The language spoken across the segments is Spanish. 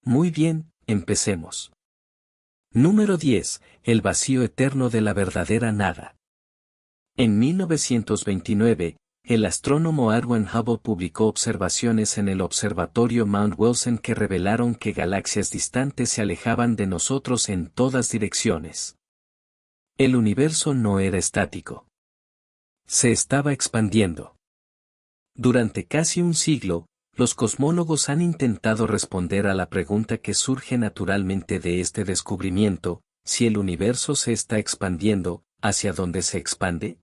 Muy bien, empecemos. Número 10. El vacío eterno de la verdadera nada. En 1929, el astrónomo Edwin Hubble publicó observaciones en el observatorio Mount Wilson que revelaron que galaxias distantes se alejaban de nosotros en todas direcciones. El universo no era estático. Se estaba expandiendo. Durante casi un siglo, los cosmólogos han intentado responder a la pregunta que surge naturalmente de este descubrimiento: si el universo se está expandiendo, ¿hacia dónde se expande?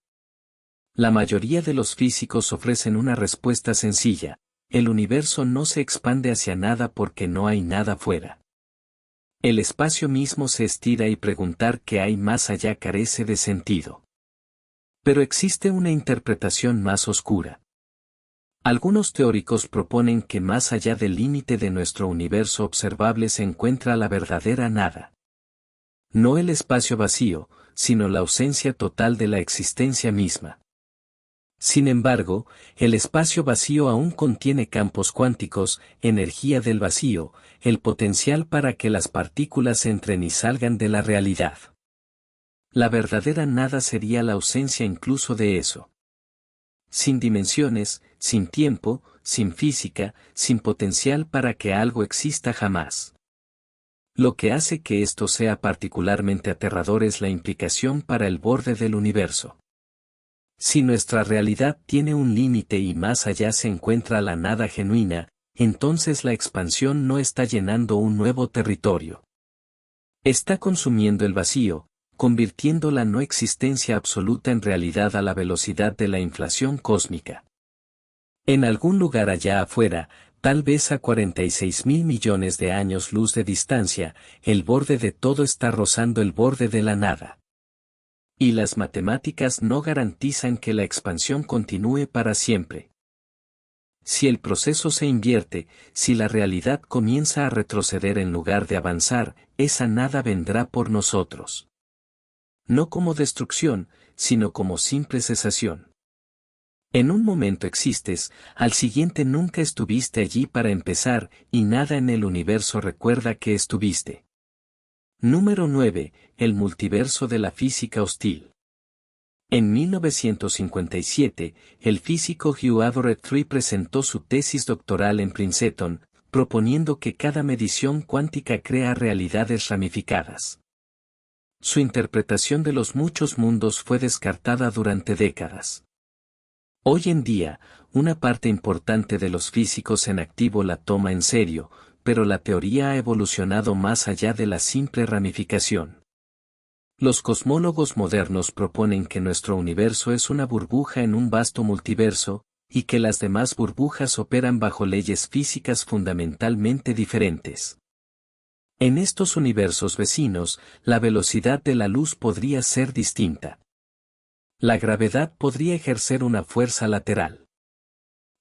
La mayoría de los físicos ofrecen una respuesta sencilla: el universo no se expande hacia nada porque no hay nada fuera. El espacio mismo se estira y preguntar qué hay más allá carece de sentido. Pero existe una interpretación más oscura. Algunos teóricos proponen que más allá del límite de nuestro universo observable se encuentra la verdadera nada. No el espacio vacío, sino la ausencia total de la existencia misma. Sin embargo, el espacio vacío aún contiene campos cuánticos, energía del vacío, el potencial para que las partículas entren y salgan de la realidad. La verdadera nada sería la ausencia incluso de eso. Sin dimensiones, sin tiempo, sin física, sin potencial para que algo exista jamás. Lo que hace que esto sea particularmente aterrador es la implicación para el borde del universo. Si nuestra realidad tiene un límite y más allá se encuentra la nada genuina, entonces la expansión no está llenando un nuevo territorio. Está consumiendo el vacío, convirtiendo la no existencia absoluta en realidad a la velocidad de la inflación cósmica. En algún lugar allá afuera, tal vez a 46.000 millones de años luz de distancia, el borde de todo está rozando el borde de la nada. Y las matemáticas no garantizan que la expansión continúe para siempre. Si el proceso se invierte, si la realidad comienza a retroceder en lugar de avanzar, esa nada vendrá por nosotros. No como destrucción, sino como simple cesación. En un momento existes, al siguiente nunca estuviste allí para empezar, y nada en el universo recuerda que estuviste. Número 9. El multiverso de la física hostil. En 1957, el físico Hugh Everett III presentó su tesis doctoral en Princeton, proponiendo que cada medición cuántica crea realidades ramificadas. Su interpretación de los muchos mundos fue descartada durante décadas. Hoy en día, una parte importante de los físicos en activo la toma en serio, pero la teoría ha evolucionado más allá de la simple ramificación. Los cosmólogos modernos proponen que nuestro universo es una burbuja en un vasto multiverso, y que las demás burbujas operan bajo leyes físicas fundamentalmente diferentes. En estos universos vecinos, la velocidad de la luz podría ser distinta. La gravedad podría ejercer una fuerza lateral.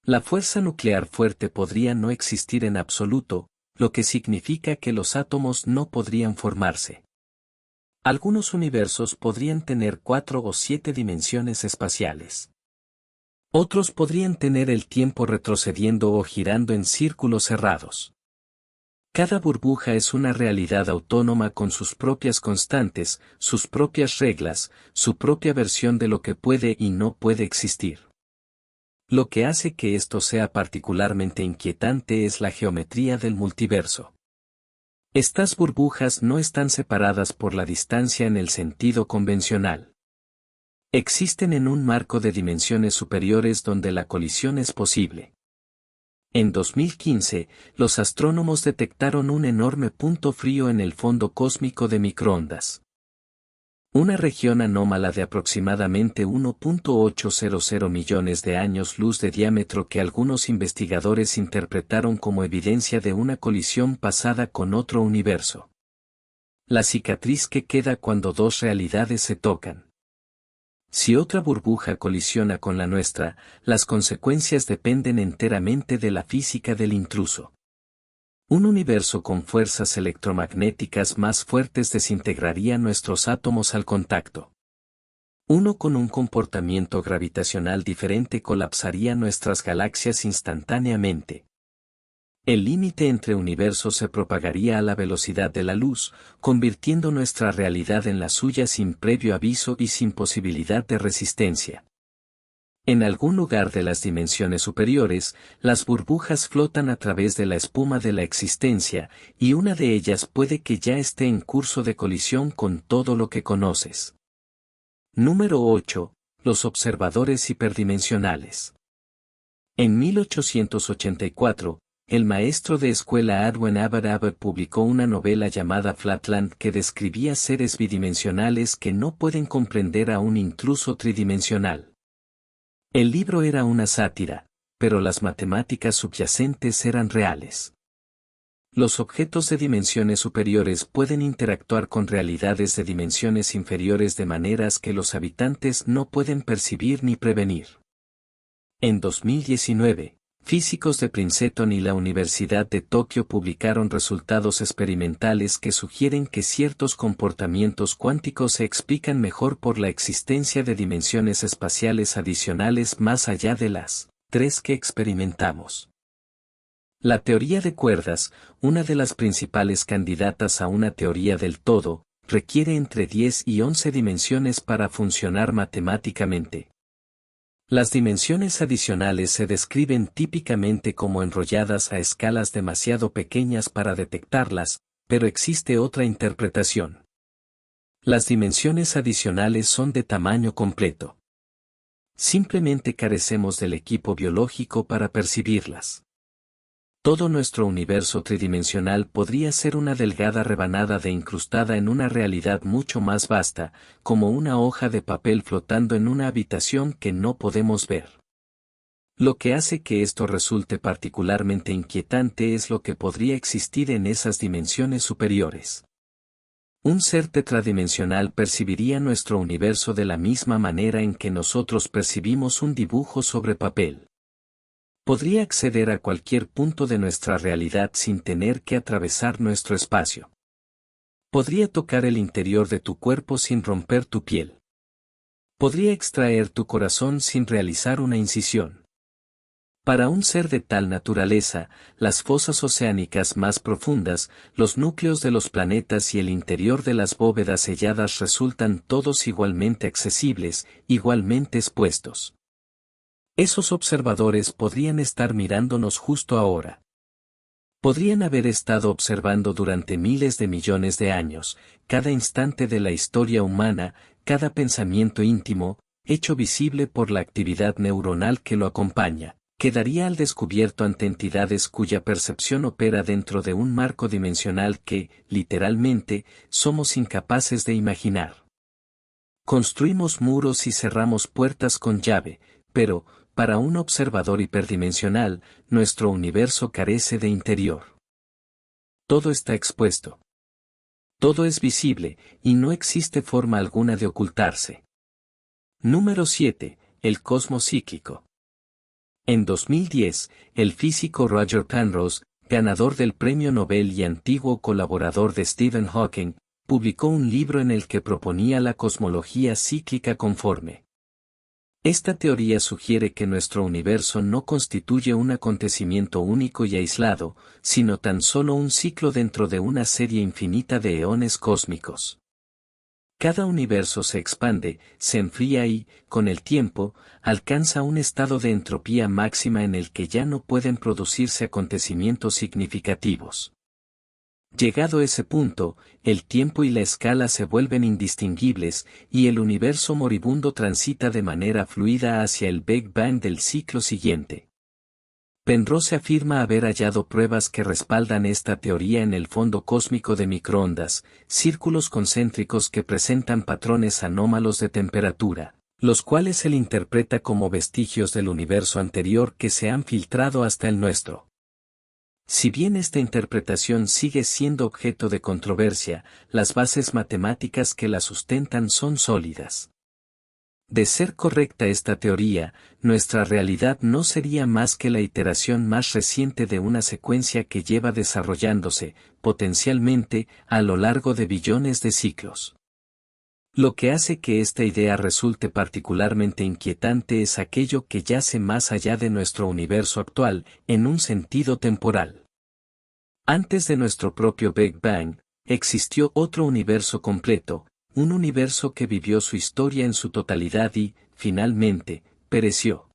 La fuerza nuclear fuerte podría no existir en absoluto, lo que significa que los átomos no podrían formarse. Algunos universos podrían tener 4 o 7 dimensiones espaciales. Otros podrían tener el tiempo retrocediendo o girando en círculos cerrados. Cada burbuja es una realidad autónoma con sus propias constantes, sus propias reglas, su propia versión de lo que puede y no puede existir. Lo que hace que esto sea particularmente inquietante es la geometría del multiverso. Estas burbujas no están separadas por la distancia en el sentido convencional. Existen en un marco de dimensiones superiores donde la colisión es posible. En 2015, los astrónomos detectaron un enorme punto frío en el fondo cósmico de microondas. Una región anómala de aproximadamente 1.800 millones de años luz de diámetro que algunos investigadores interpretaron como evidencia de una colisión pasada con otro universo. La cicatriz que queda cuando dos realidades se tocan. Si otra burbuja colisiona con la nuestra, las consecuencias dependen enteramente de la física del intruso. Un universo con fuerzas electromagnéticas más fuertes desintegraría nuestros átomos al contacto. Uno con un comportamiento gravitacional diferente colapsaría nuestras galaxias instantáneamente. El límite entre universos se propagaría a la velocidad de la luz, convirtiendo nuestra realidad en la suya sin previo aviso y sin posibilidad de resistencia. En algún lugar de las dimensiones superiores, las burbujas flotan a través de la espuma de la existencia, y una de ellas puede que ya esté en curso de colisión con todo lo que conoces. Número 8. Los observadores hiperdimensionales. En 1884, el maestro de escuela Edwin Abbott publicó una novela llamada Flatland que describía seres bidimensionales que no pueden comprender a un intruso tridimensional. El libro era una sátira, pero las matemáticas subyacentes eran reales. Los objetos de dimensiones superiores pueden interactuar con realidades de dimensiones inferiores de maneras que los habitantes no pueden percibir ni prevenir. En 2019, físicos de Princeton y la Universidad de Tokio publicaron resultados experimentales que sugieren que ciertos comportamientos cuánticos se explican mejor por la existencia de dimensiones espaciales adicionales más allá de las 3 que experimentamos. La teoría de cuerdas, una de las principales candidatas a una teoría del todo, requiere entre 10 y 11 dimensiones para funcionar matemáticamente. Las dimensiones adicionales se describen típicamente como enrolladas a escalas demasiado pequeñas para detectarlas, pero existe otra interpretación. Las dimensiones adicionales son de tamaño completo. Simplemente carecemos del equipo biológico para percibirlas. Todo nuestro universo tridimensional podría ser una delgada rebanada de incrustada en una realidad mucho más vasta, como una hoja de papel flotando en una habitación que no podemos ver. Lo que hace que esto resulte particularmente inquietante es lo que podría existir en esas dimensiones superiores. Un ser tetradimensional percibiría nuestro universo de la misma manera en que nosotros percibimos un dibujo sobre papel. Podría acceder a cualquier punto de nuestra realidad sin tener que atravesar nuestro espacio. Podría tocar el interior de tu cuerpo sin romper tu piel. Podría extraer tu corazón sin realizar una incisión. Para un ser de tal naturaleza, las fosas oceánicas más profundas, los núcleos de los planetas y el interior de las bóvedas selladas resultan todos igualmente accesibles, igualmente expuestos. Esos observadores podrían estar mirándonos justo ahora. Podrían haber estado observando durante miles de millones de años, cada instante de la historia humana, cada pensamiento íntimo, hecho visible por la actividad neuronal que lo acompaña, quedaría al descubierto ante entidades cuya percepción opera dentro de un marco dimensional que, literalmente, somos incapaces de imaginar. Construimos muros y cerramos puertas con llave, pero, para un observador hiperdimensional, nuestro universo carece de interior. Todo está expuesto. Todo es visible, y no existe forma alguna de ocultarse. Número 7. El cosmos cíclico. En 2010, el físico Roger Penrose, ganador del Premio Nobel y antiguo colaborador de Stephen Hawking, publicó un libro en el que proponía la cosmología cíclica conforme. Esta teoría sugiere que nuestro universo no constituye un acontecimiento único y aislado, sino tan solo un ciclo dentro de una serie infinita de eones cósmicos. Cada universo se expande, se enfría y, con el tiempo, alcanza un estado de entropía máxima en el que ya no pueden producirse acontecimientos significativos. Llegado ese punto, el tiempo y la escala se vuelven indistinguibles, y el universo moribundo transita de manera fluida hacia el Big Bang del ciclo siguiente. Penrose afirma haber hallado pruebas que respaldan esta teoría en el fondo cósmico de microondas, círculos concéntricos que presentan patrones anómalos de temperatura, los cuales él interpreta como vestigios del universo anterior que se han filtrado hasta el nuestro. Si bien esta interpretación sigue siendo objeto de controversia, las bases matemáticas que la sustentan son sólidas. De ser correcta esta teoría, nuestra realidad no sería más que la iteración más reciente de una secuencia que lleva desarrollándose, potencialmente, a lo largo de billones de ciclos. Lo que hace que esta idea resulte particularmente inquietante es aquello que yace más allá de nuestro universo actual, en un sentido temporal. Antes de nuestro propio Big Bang, existió otro universo completo, un universo que vivió su historia en su totalidad y, finalmente, pereció.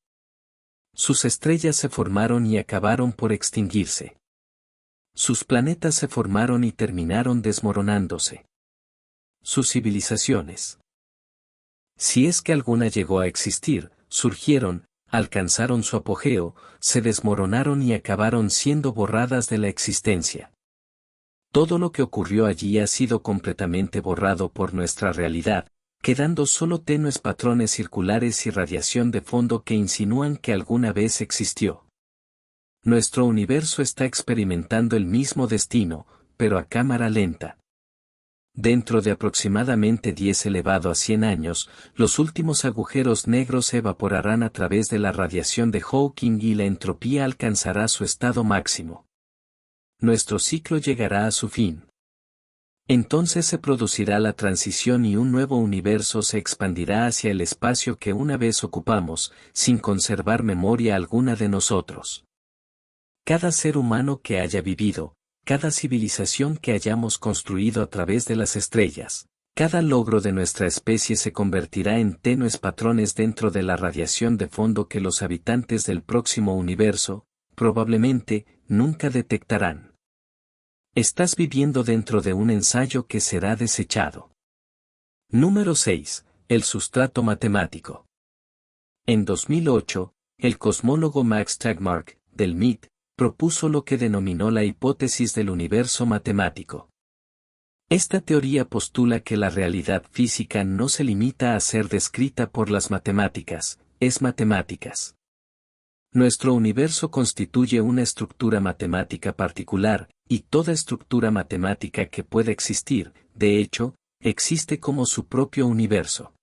Sus estrellas se formaron y acabaron por extinguirse. Sus planetas se formaron y terminaron desmoronándose. Sus civilizaciones, si es que alguna llegó a existir, surgieron, alcanzaron su apogeo, se desmoronaron y acabaron siendo borradas de la existencia. Todo lo que ocurrió allí ha sido completamente borrado por nuestra realidad, quedando solo tenues patrones circulares y radiación de fondo que insinúan que alguna vez existió. Nuestro universo está experimentando el mismo destino, pero a cámara lenta. Dentro de aproximadamente 10 elevado a 100 años, los últimos agujeros negros se evaporarán a través de la radiación de Hawking y la entropía alcanzará su estado máximo. Nuestro ciclo llegará a su fin. Entonces se producirá la transición y un nuevo universo se expandirá hacia el espacio que una vez ocupamos, sin conservar memoria alguna de nosotros. Cada ser humano que haya vivido, cada civilización que hayamos construido a través de las estrellas, cada logro de nuestra especie se convertirá en tenues patrones dentro de la radiación de fondo que los habitantes del próximo universo, probablemente, nunca detectarán. Estás viviendo dentro de un ensayo que será desechado. Número 6. El sustrato matemático. En 2008, el cosmólogo Max Tegmark, del MIT, propuso lo que denominó la hipótesis del universo matemático. Esta teoría postula que la realidad física no se limita a ser descrita por las matemáticas, es matemáticas. Nuestro universo constituye una estructura matemática particular, y toda estructura matemática que pueda existir, de hecho, existe como su propio universo.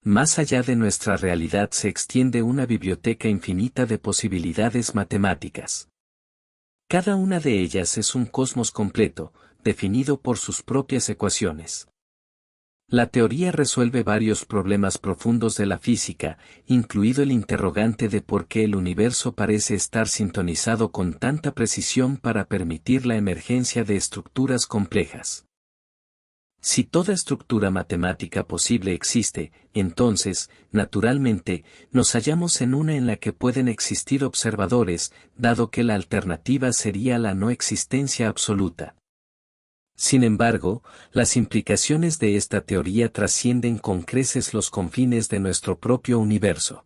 Más allá de nuestra realidad se extiende una biblioteca infinita de posibilidades matemáticas. Cada una de ellas es un cosmos completo, definido por sus propias ecuaciones. La teoría resuelve varios problemas profundos de la física, incluido el interrogante de por qué el universo parece estar sintonizado con tanta precisión para permitir la emergencia de estructuras complejas. Si toda estructura matemática posible existe, entonces, naturalmente, nos hallamos en una en la que pueden existir observadores, dado que la alternativa sería la no existencia absoluta. Sin embargo, las implicaciones de esta teoría trascienden con creces los confines de nuestro propio universo.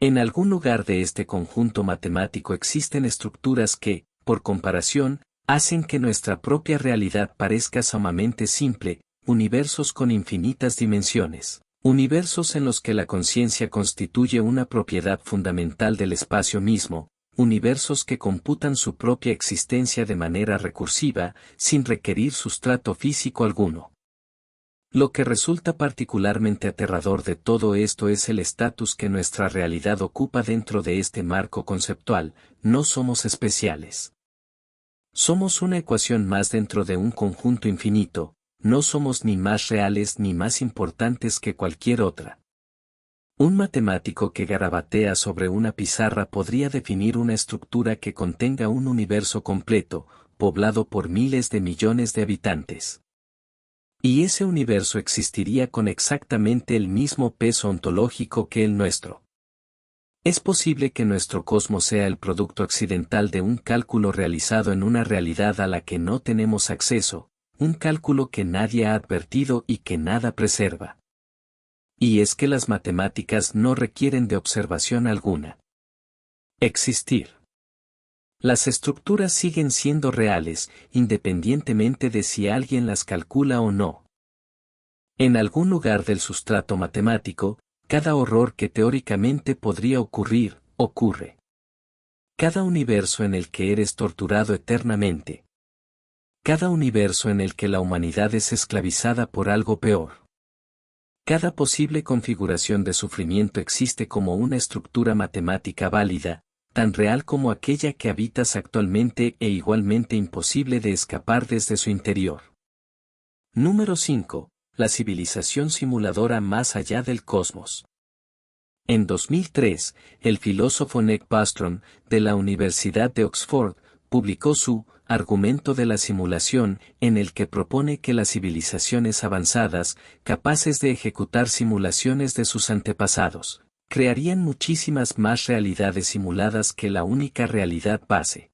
En algún lugar de este conjunto matemático existen estructuras que, por comparación, hacen que nuestra propia realidad parezca sumamente simple, universos con infinitas dimensiones, universos en los que la conciencia constituye una propiedad fundamental del espacio mismo, universos que computan su propia existencia de manera recursiva, sin requerir sustrato físico alguno. Lo que resulta particularmente aterrador de todo esto es el estatus que nuestra realidad ocupa dentro de este marco conceptual, no somos especiales. Somos una ecuación más dentro de un conjunto infinito, no somos ni más reales ni más importantes que cualquier otra. Un matemático que garabatea sobre una pizarra podría definir una estructura que contenga un universo completo, poblado por miles de millones de habitantes. Y ese universo existiría con exactamente el mismo peso ontológico que el nuestro. Es posible que nuestro cosmos sea el producto accidental de un cálculo realizado en una realidad a la que no tenemos acceso, un cálculo que nadie ha advertido y que nada preserva. Y es que las matemáticas no requieren de observación alguna. Existir. Las estructuras siguen siendo reales, independientemente de si alguien las calcula o no. En algún lugar del sustrato matemático, cada horror que teóricamente podría ocurrir, ocurre. Cada universo en el que eres torturado eternamente. Cada universo en el que la humanidad es esclavizada por algo peor. Cada posible configuración de sufrimiento existe como una estructura matemática válida, tan real como aquella que habitas actualmente e igualmente imposible de escapar desde su interior. Número 5. La civilización simuladora más allá del cosmos. En 2003, el filósofo Nick Bostrom, de la Universidad de Oxford, publicó su Argumento de la simulación, en el que propone que las civilizaciones avanzadas, capaces de ejecutar simulaciones de sus antepasados, crearían muchísimas más realidades simuladas que la única realidad base.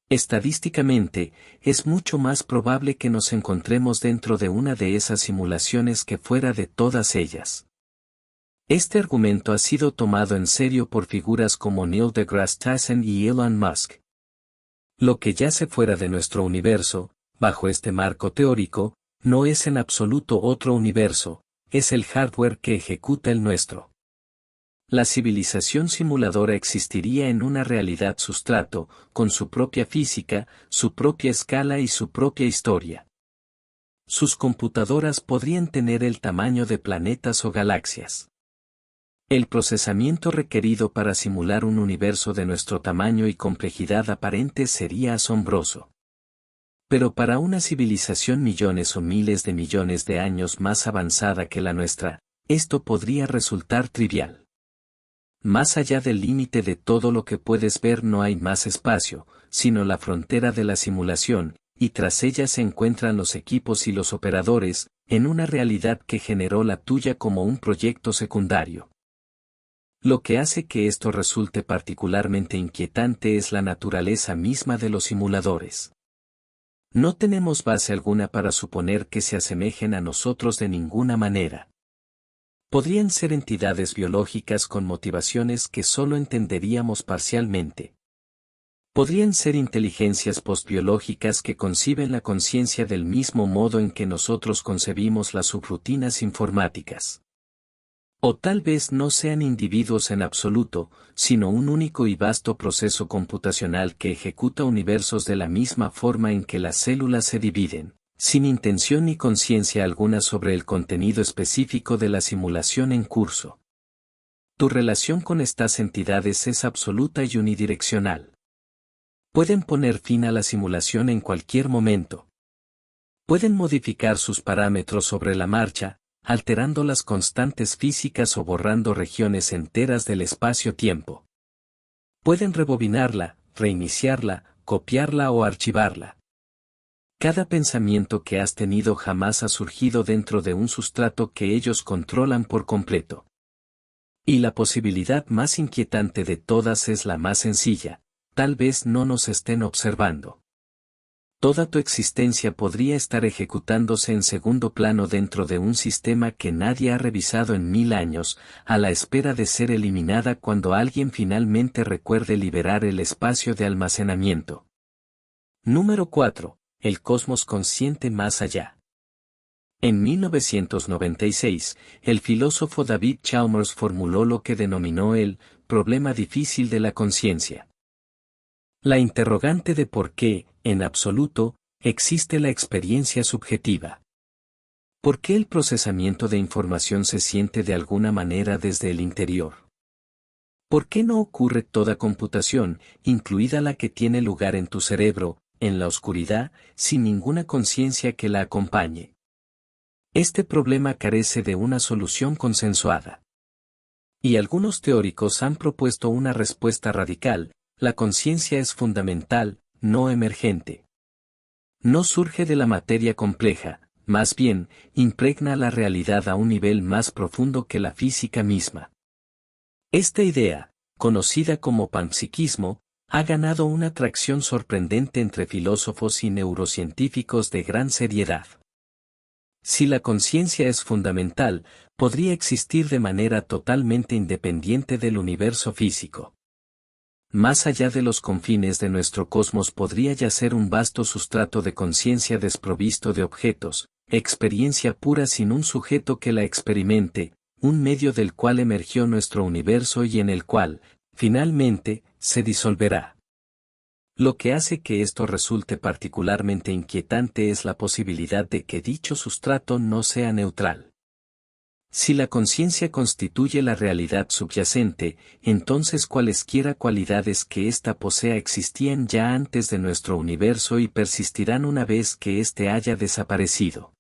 Estadísticamente, es mucho más probable que nos encontremos dentro de una de esas simulaciones que fuera de todas ellas. Este argumento ha sido tomado en serio por figuras como Neil deGrasse Tyson y Elon Musk. Lo que yace fuera de nuestro universo, bajo este marco teórico, no es en absoluto otro universo, es el hardware que ejecuta el nuestro. La civilización simuladora existiría en una realidad sustrato, con su propia física, su propia escala y su propia historia. Sus computadoras podrían tener el tamaño de planetas o galaxias. El procesamiento requerido para simular un universo de nuestro tamaño y complejidad aparente sería asombroso. Pero para una civilización millones o miles de millones de años más avanzada que la nuestra, esto podría resultar trivial. Más allá del límite de todo lo que puedes ver no hay más espacio, sino la frontera de la simulación, y tras ella se encuentran los equipos y los operadores, en una realidad que generó la tuya como un proyecto secundario. Lo que hace que esto resulte particularmente inquietante es la naturaleza misma de los simuladores. No tenemos base alguna para suponer que se asemejen a nosotros de ninguna manera. Podrían ser entidades biológicas con motivaciones que solo entenderíamos parcialmente. Podrían ser inteligencias postbiológicas que conciben la conciencia del mismo modo en que nosotros concebimos las subrutinas informáticas. O tal vez no sean individuos en absoluto, sino un único y vasto proceso computacional que ejecuta universos de la misma forma en que las células se dividen, sin intención ni conciencia alguna sobre el contenido específico de la simulación en curso. Tu relación con estas entidades es absoluta y unidireccional. Pueden poner fin a la simulación en cualquier momento. Pueden modificar sus parámetros sobre la marcha, alterando las constantes físicas o borrando regiones enteras del espacio-tiempo. Pueden rebobinarla, reiniciarla, copiarla o archivarla. Cada pensamiento que has tenido jamás ha surgido dentro de un sustrato que ellos controlan por completo. Y la posibilidad más inquietante de todas es la más sencilla, tal vez no nos estén observando. Toda tu existencia podría estar ejecutándose en segundo plano dentro de un sistema que nadie ha revisado en 1000 años, a la espera de ser eliminada cuando alguien finalmente recuerde liberar el espacio de almacenamiento. Número 4. El cosmos consciente más allá. En 1996, el filósofo David Chalmers formuló lo que denominó el problema difícil de la conciencia. La interrogante de por qué, en absoluto, existe la experiencia subjetiva. ¿Por qué el procesamiento de información se siente de alguna manera desde el interior? ¿Por qué no ocurre toda computación, incluida la que tiene lugar en tu cerebro, en la oscuridad, sin ninguna conciencia que la acompañe? Este problema carece de una solución consensuada. Y algunos teóricos han propuesto una respuesta radical: la conciencia es fundamental, no emergente. No surge de la materia compleja, más bien, impregna la realidad a un nivel más profundo que la física misma. Esta idea, conocida como panpsiquismo, ha ganado una atracción sorprendente entre filósofos y neurocientíficos de gran seriedad. Si la conciencia es fundamental, podría existir de manera totalmente independiente del universo físico. Más allá de los confines de nuestro cosmos podría yacer un vasto sustrato de conciencia desprovisto de objetos, experiencia pura sin un sujeto que la experimente, un medio del cual emergió nuestro universo y en el cual, finalmente, se disolverá. Lo que hace que esto resulte particularmente inquietante es la posibilidad de que dicho sustrato no sea neutral. Si la conciencia constituye la realidad subyacente, entonces cualesquiera cualidades que ésta posea existían ya antes de nuestro universo y persistirán una vez que éste haya desaparecido.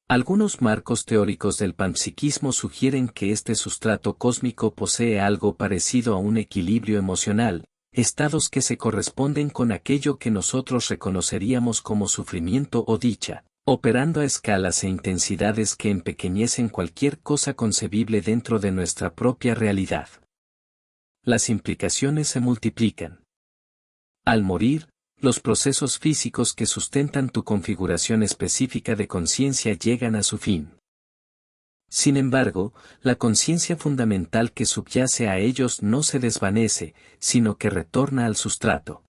Algunos marcos teóricos del panpsiquismo sugieren que este sustrato cósmico posee algo parecido a un equilibrio emocional, estados que se corresponden con aquello que nosotros reconoceríamos como sufrimiento o dicha, operando a escalas e intensidades que empequeñecen cualquier cosa concebible dentro de nuestra propia realidad. Las implicaciones se multiplican. Al morir, los procesos físicos que sustentan tu configuración específica de conciencia llegan a su fin. Sin embargo, la conciencia fundamental que subyace a ellos no se desvanece, sino que retorna al sustrato.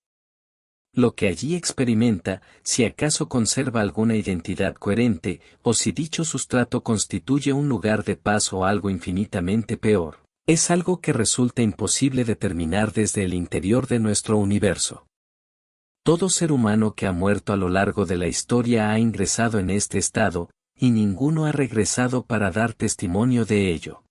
Lo que allí experimenta, si acaso conserva alguna identidad coherente, o si dicho sustrato constituye un lugar de paz o algo infinitamente peor, es algo que resulta imposible determinar desde el interior de nuestro universo. Todo ser humano que ha muerto a lo largo de la historia ha ingresado en este estado, y ninguno ha regresado para dar testimonio de ello.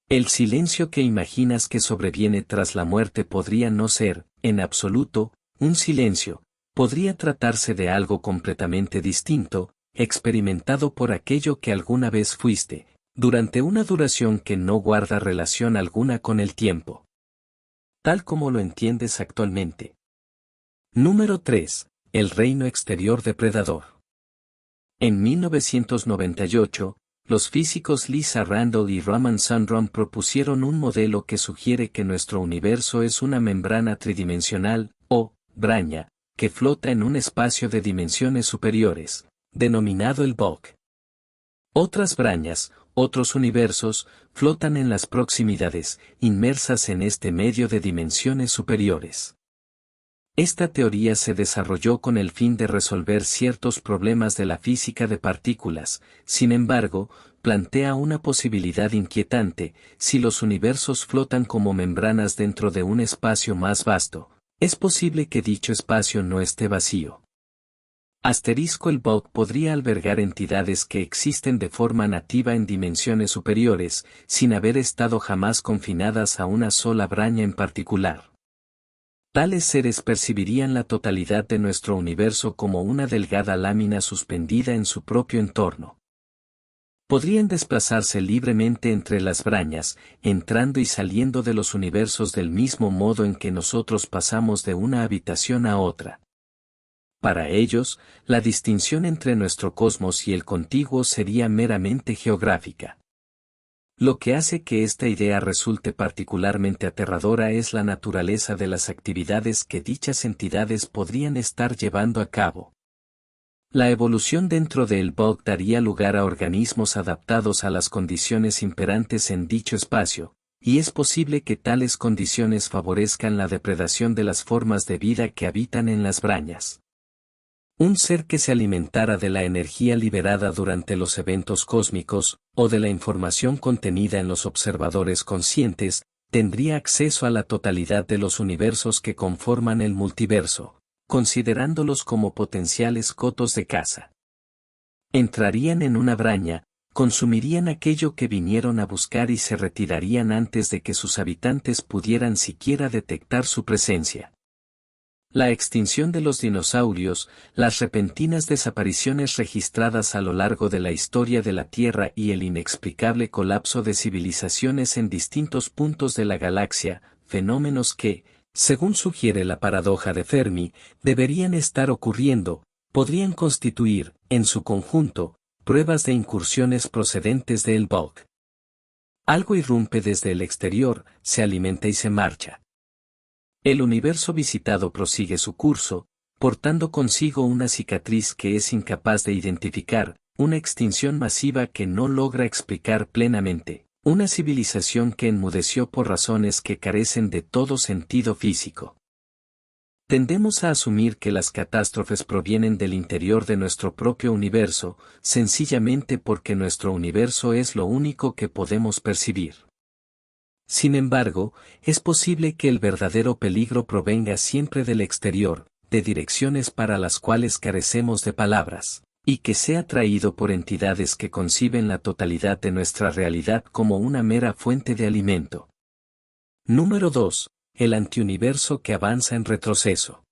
El silencio que imaginas que sobreviene tras la muerte podría no ser, en absoluto, un silencio, podría tratarse de algo completamente distinto, experimentado por aquello que alguna vez fuiste, durante una duración que no guarda relación alguna con el tiempo. Tal como lo entiendes actualmente. Número 3. El reino exterior depredador. En 1998, los físicos Lisa Randall y Raman Sundram propusieron un modelo que sugiere que nuestro universo es una membrana tridimensional, o braña, que flota en un espacio de dimensiones superiores, denominado el Bulk. Otras brañas, otros universos, flotan en las proximidades, inmersas en este medio de dimensiones superiores. Esta teoría se desarrolló con el fin de resolver ciertos problemas de la física de partículas, sin embargo, plantea una posibilidad inquietante: si los universos flotan como membranas dentro de un espacio más vasto, es posible que dicho espacio no esté vacío. El Bulk podría albergar entidades que existen de forma nativa en dimensiones superiores, sin haber estado jamás confinadas a una sola braña en particular. Tales seres percibirían la totalidad de nuestro universo como una delgada lámina suspendida en su propio entorno. Podrían desplazarse libremente entre las brañas, entrando y saliendo de los universos del mismo modo en que nosotros pasamos de una habitación a otra. Para ellos, la distinción entre nuestro cosmos y el contiguo sería meramente geográfica. Lo que hace que esta idea resulte particularmente aterradora es la naturaleza de las actividades que dichas entidades podrían estar llevando a cabo. La evolución dentro del Bulk daría lugar a organismos adaptados a las condiciones imperantes en dicho espacio, y es posible que tales condiciones favorezcan la depredación de las formas de vida que habitan en las brañas. Un ser que se alimentara de la energía liberada durante los eventos cósmicos, o de la información contenida en los observadores conscientes, tendría acceso a la totalidad de los universos que conforman el multiverso, considerándolos como potenciales cotos de caza. Entrarían en una braña, consumirían aquello que vinieron a buscar y se retirarían antes de que sus habitantes pudieran siquiera detectar su presencia. La extinción de los dinosaurios, las repentinas desapariciones registradas a lo largo de la historia de la Tierra y el inexplicable colapso de civilizaciones en distintos puntos de la galaxia, fenómenos que, según sugiere la paradoja de Fermi, deberían estar ocurriendo, podrían constituir, en su conjunto, pruebas de incursiones procedentes del Bulk. Algo irrumpe desde el exterior, se alimenta y se marcha. El universo visitado prosigue su curso, portando consigo una cicatriz que es incapaz de identificar, una extinción masiva que no logra explicar plenamente, una civilización que enmudeció por razones que carecen de todo sentido físico. Tendemos a asumir que las catástrofes provienen del interior de nuestro propio universo, sencillamente porque nuestro universo es lo único que podemos percibir. Sin embargo, es posible que el verdadero peligro provenga siempre del exterior, de direcciones para las cuales carecemos de palabras, y que sea traído por entidades que conciben la totalidad de nuestra realidad como una mera fuente de alimento. Número 2. El antiuniverso que avanza en retroceso.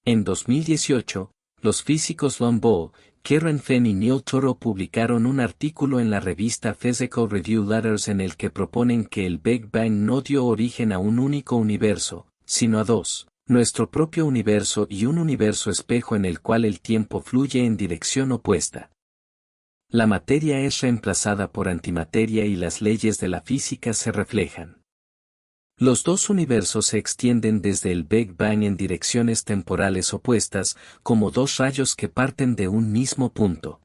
En 2018, los físicos Lon Ball, Karen Fenn y Neil Toro publicaron un artículo en la revista Physical Review Letters en el que proponen que el Big Bang no dio origen a un único universo, sino a dos, nuestro propio universo y un universo espejo en el cual el tiempo fluye en dirección opuesta. La materia es reemplazada por antimateria y las leyes de la física se reflejan. Los dos universos se extienden desde el Big Bang en direcciones temporales opuestas, como dos rayos que parten de un mismo punto.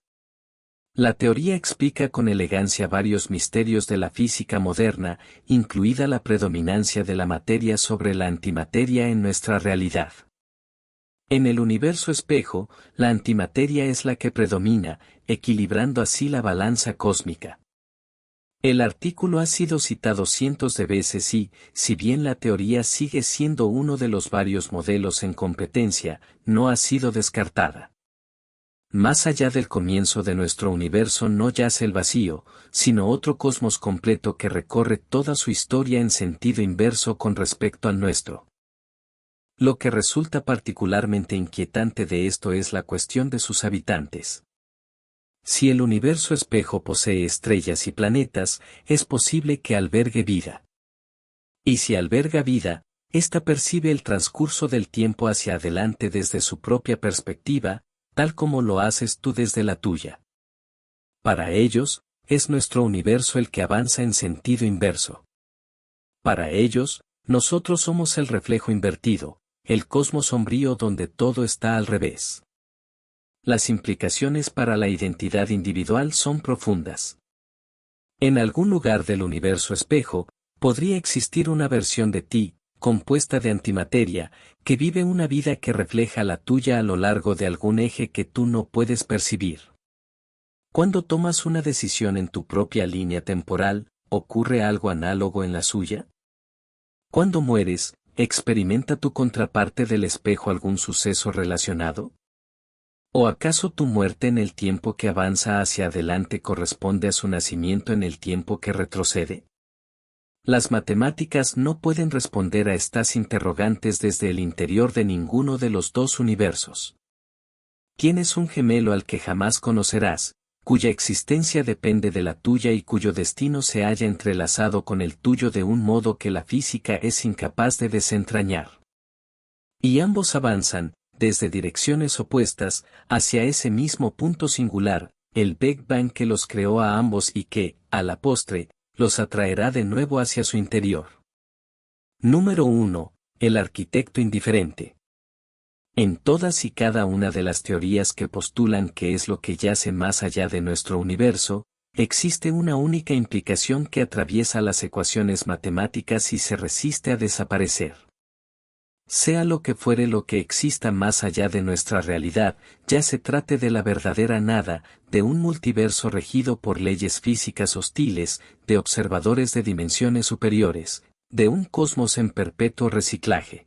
La teoría explica con elegancia varios misterios de la física moderna, incluida la predominancia de la materia sobre la antimateria en nuestra realidad. En el universo espejo, la antimateria es la que predomina, equilibrando así la balanza cósmica. El artículo ha sido citado cientos de veces y, si bien la teoría sigue siendo uno de los varios modelos en competencia, no ha sido descartada. Más allá del comienzo de nuestro universo no yace el vacío, sino otro cosmos completo que recorre toda su historia en sentido inverso con respecto al nuestro. Lo que resulta particularmente inquietante de esto es la cuestión de sus habitantes. Si el universo espejo posee estrellas y planetas, es posible que albergue vida. Y si alberga vida, ésta percibe el transcurso del tiempo hacia adelante desde su propia perspectiva, tal como lo haces tú desde la tuya. Para ellos, es nuestro universo el que avanza en sentido inverso. Para ellos, nosotros somos el reflejo invertido, el cosmos sombrío donde todo está al revés. Las implicaciones para la identidad individual son profundas. En algún lugar del universo espejo, podría existir una versión de ti, compuesta de antimateria, que vive una vida que refleja la tuya a lo largo de algún eje que tú no puedes percibir. Cuando tomas una decisión en tu propia línea temporal, ¿ocurre algo análogo en la suya? Cuando mueres, ¿experimenta tu contraparte del espejo algún suceso relacionado? ¿O acaso tu muerte en el tiempo que avanza hacia adelante corresponde a su nacimiento en el tiempo que retrocede? Las matemáticas no pueden responder a estas interrogantes desde el interior de ninguno de los dos universos. Tienes un gemelo al que jamás conocerás, cuya existencia depende de la tuya y cuyo destino se halla entrelazado con el tuyo de un modo que la física es incapaz de desentrañar. Y ambos avanzan, desde direcciones opuestas, hacia ese mismo punto singular, el Big Bang que los creó a ambos y que, a la postre, los atraerá de nuevo hacia su interior. Número 1. El arquitecto indiferente. En todas y cada una de las teorías que postulan qué es lo que yace más allá de nuestro universo, existe una única implicación que atraviesa las ecuaciones matemáticas y se resiste a desaparecer. Sea lo que fuere lo que exista más allá de nuestra realidad, ya se trate de la verdadera nada, de un multiverso regido por leyes físicas hostiles, de observadores de dimensiones superiores, de un cosmos en perpetuo reciclaje,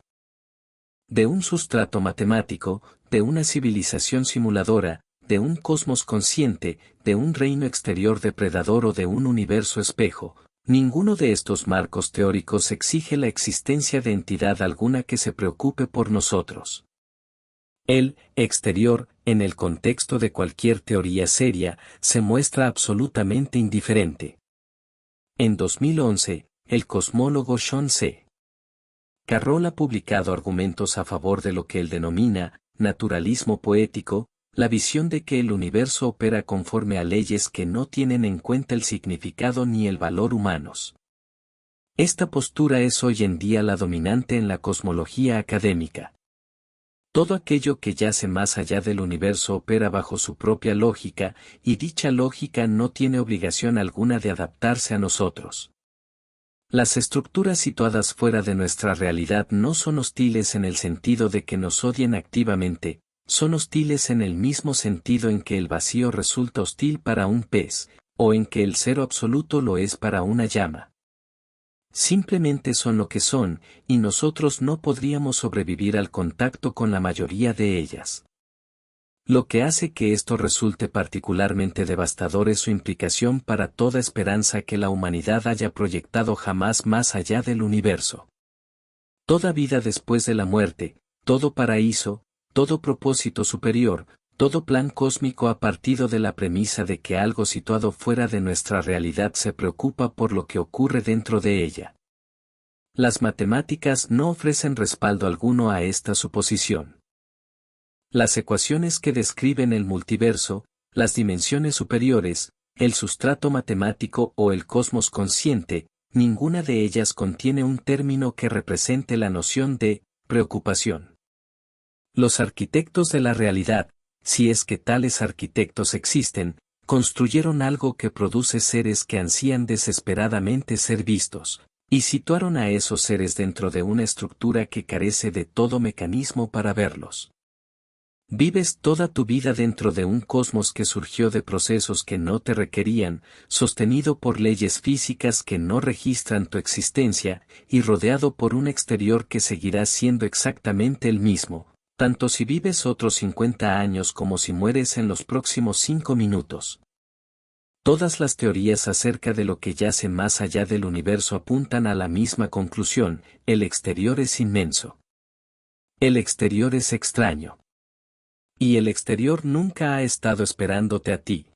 de un sustrato matemático, de una civilización simuladora, de un cosmos consciente, de un reino exterior depredador o de un universo espejo. Ninguno de estos marcos teóricos exige la existencia de entidad alguna que se preocupe por nosotros. El exterior, en el contexto de cualquier teoría seria, se muestra absolutamente indiferente. En 2011, el cosmólogo Sean C. Carroll ha publicado argumentos a favor de lo que él denomina naturalismo poético, la visión de que el universo opera conforme a leyes que no tienen en cuenta el significado ni el valor humanos. Esta postura es hoy en día la dominante en la cosmología académica. Todo aquello que yace más allá del universo opera bajo su propia lógica, y dicha lógica no tiene obligación alguna de adaptarse a nosotros. Las estructuras situadas fuera de nuestra realidad no son hostiles en el sentido de que nos odien activamente, son hostiles en el mismo sentido en que el vacío resulta hostil para un pez, o en que el cero absoluto lo es para una llama. Simplemente son lo que son, y nosotros no podríamos sobrevivir al contacto con la mayoría de ellas. Lo que hace que esto resulte particularmente devastador es su implicación para toda esperanza que la humanidad haya proyectado jamás más allá del universo. Toda vida después de la muerte, todo paraíso, todo propósito superior, todo plan cósmico ha partido de la premisa de que algo situado fuera de nuestra realidad se preocupa por lo que ocurre dentro de ella. Las matemáticas no ofrecen respaldo alguno a esta suposición. Las ecuaciones que describen el multiverso, las dimensiones superiores, el sustrato matemático o el cosmos consciente, ninguna de ellas contiene un término que represente la noción de preocupación. Los arquitectos de la realidad, si es que tales arquitectos existen, construyeron algo que produce seres que ansían desesperadamente ser vistos, y situaron a esos seres dentro de una estructura que carece de todo mecanismo para verlos. Vives toda tu vida dentro de un cosmos que surgió de procesos que no te requerían, sostenido por leyes físicas que no registran tu existencia, y rodeado por un exterior que seguirá siendo exactamente el mismo, tanto si vives otros 50 años como si mueres en los próximos 5 minutos. Todas las teorías acerca de lo que yace más allá del universo apuntan a la misma conclusión: el exterior es inmenso. El exterior es extraño. Y el exterior nunca ha estado esperándote a ti.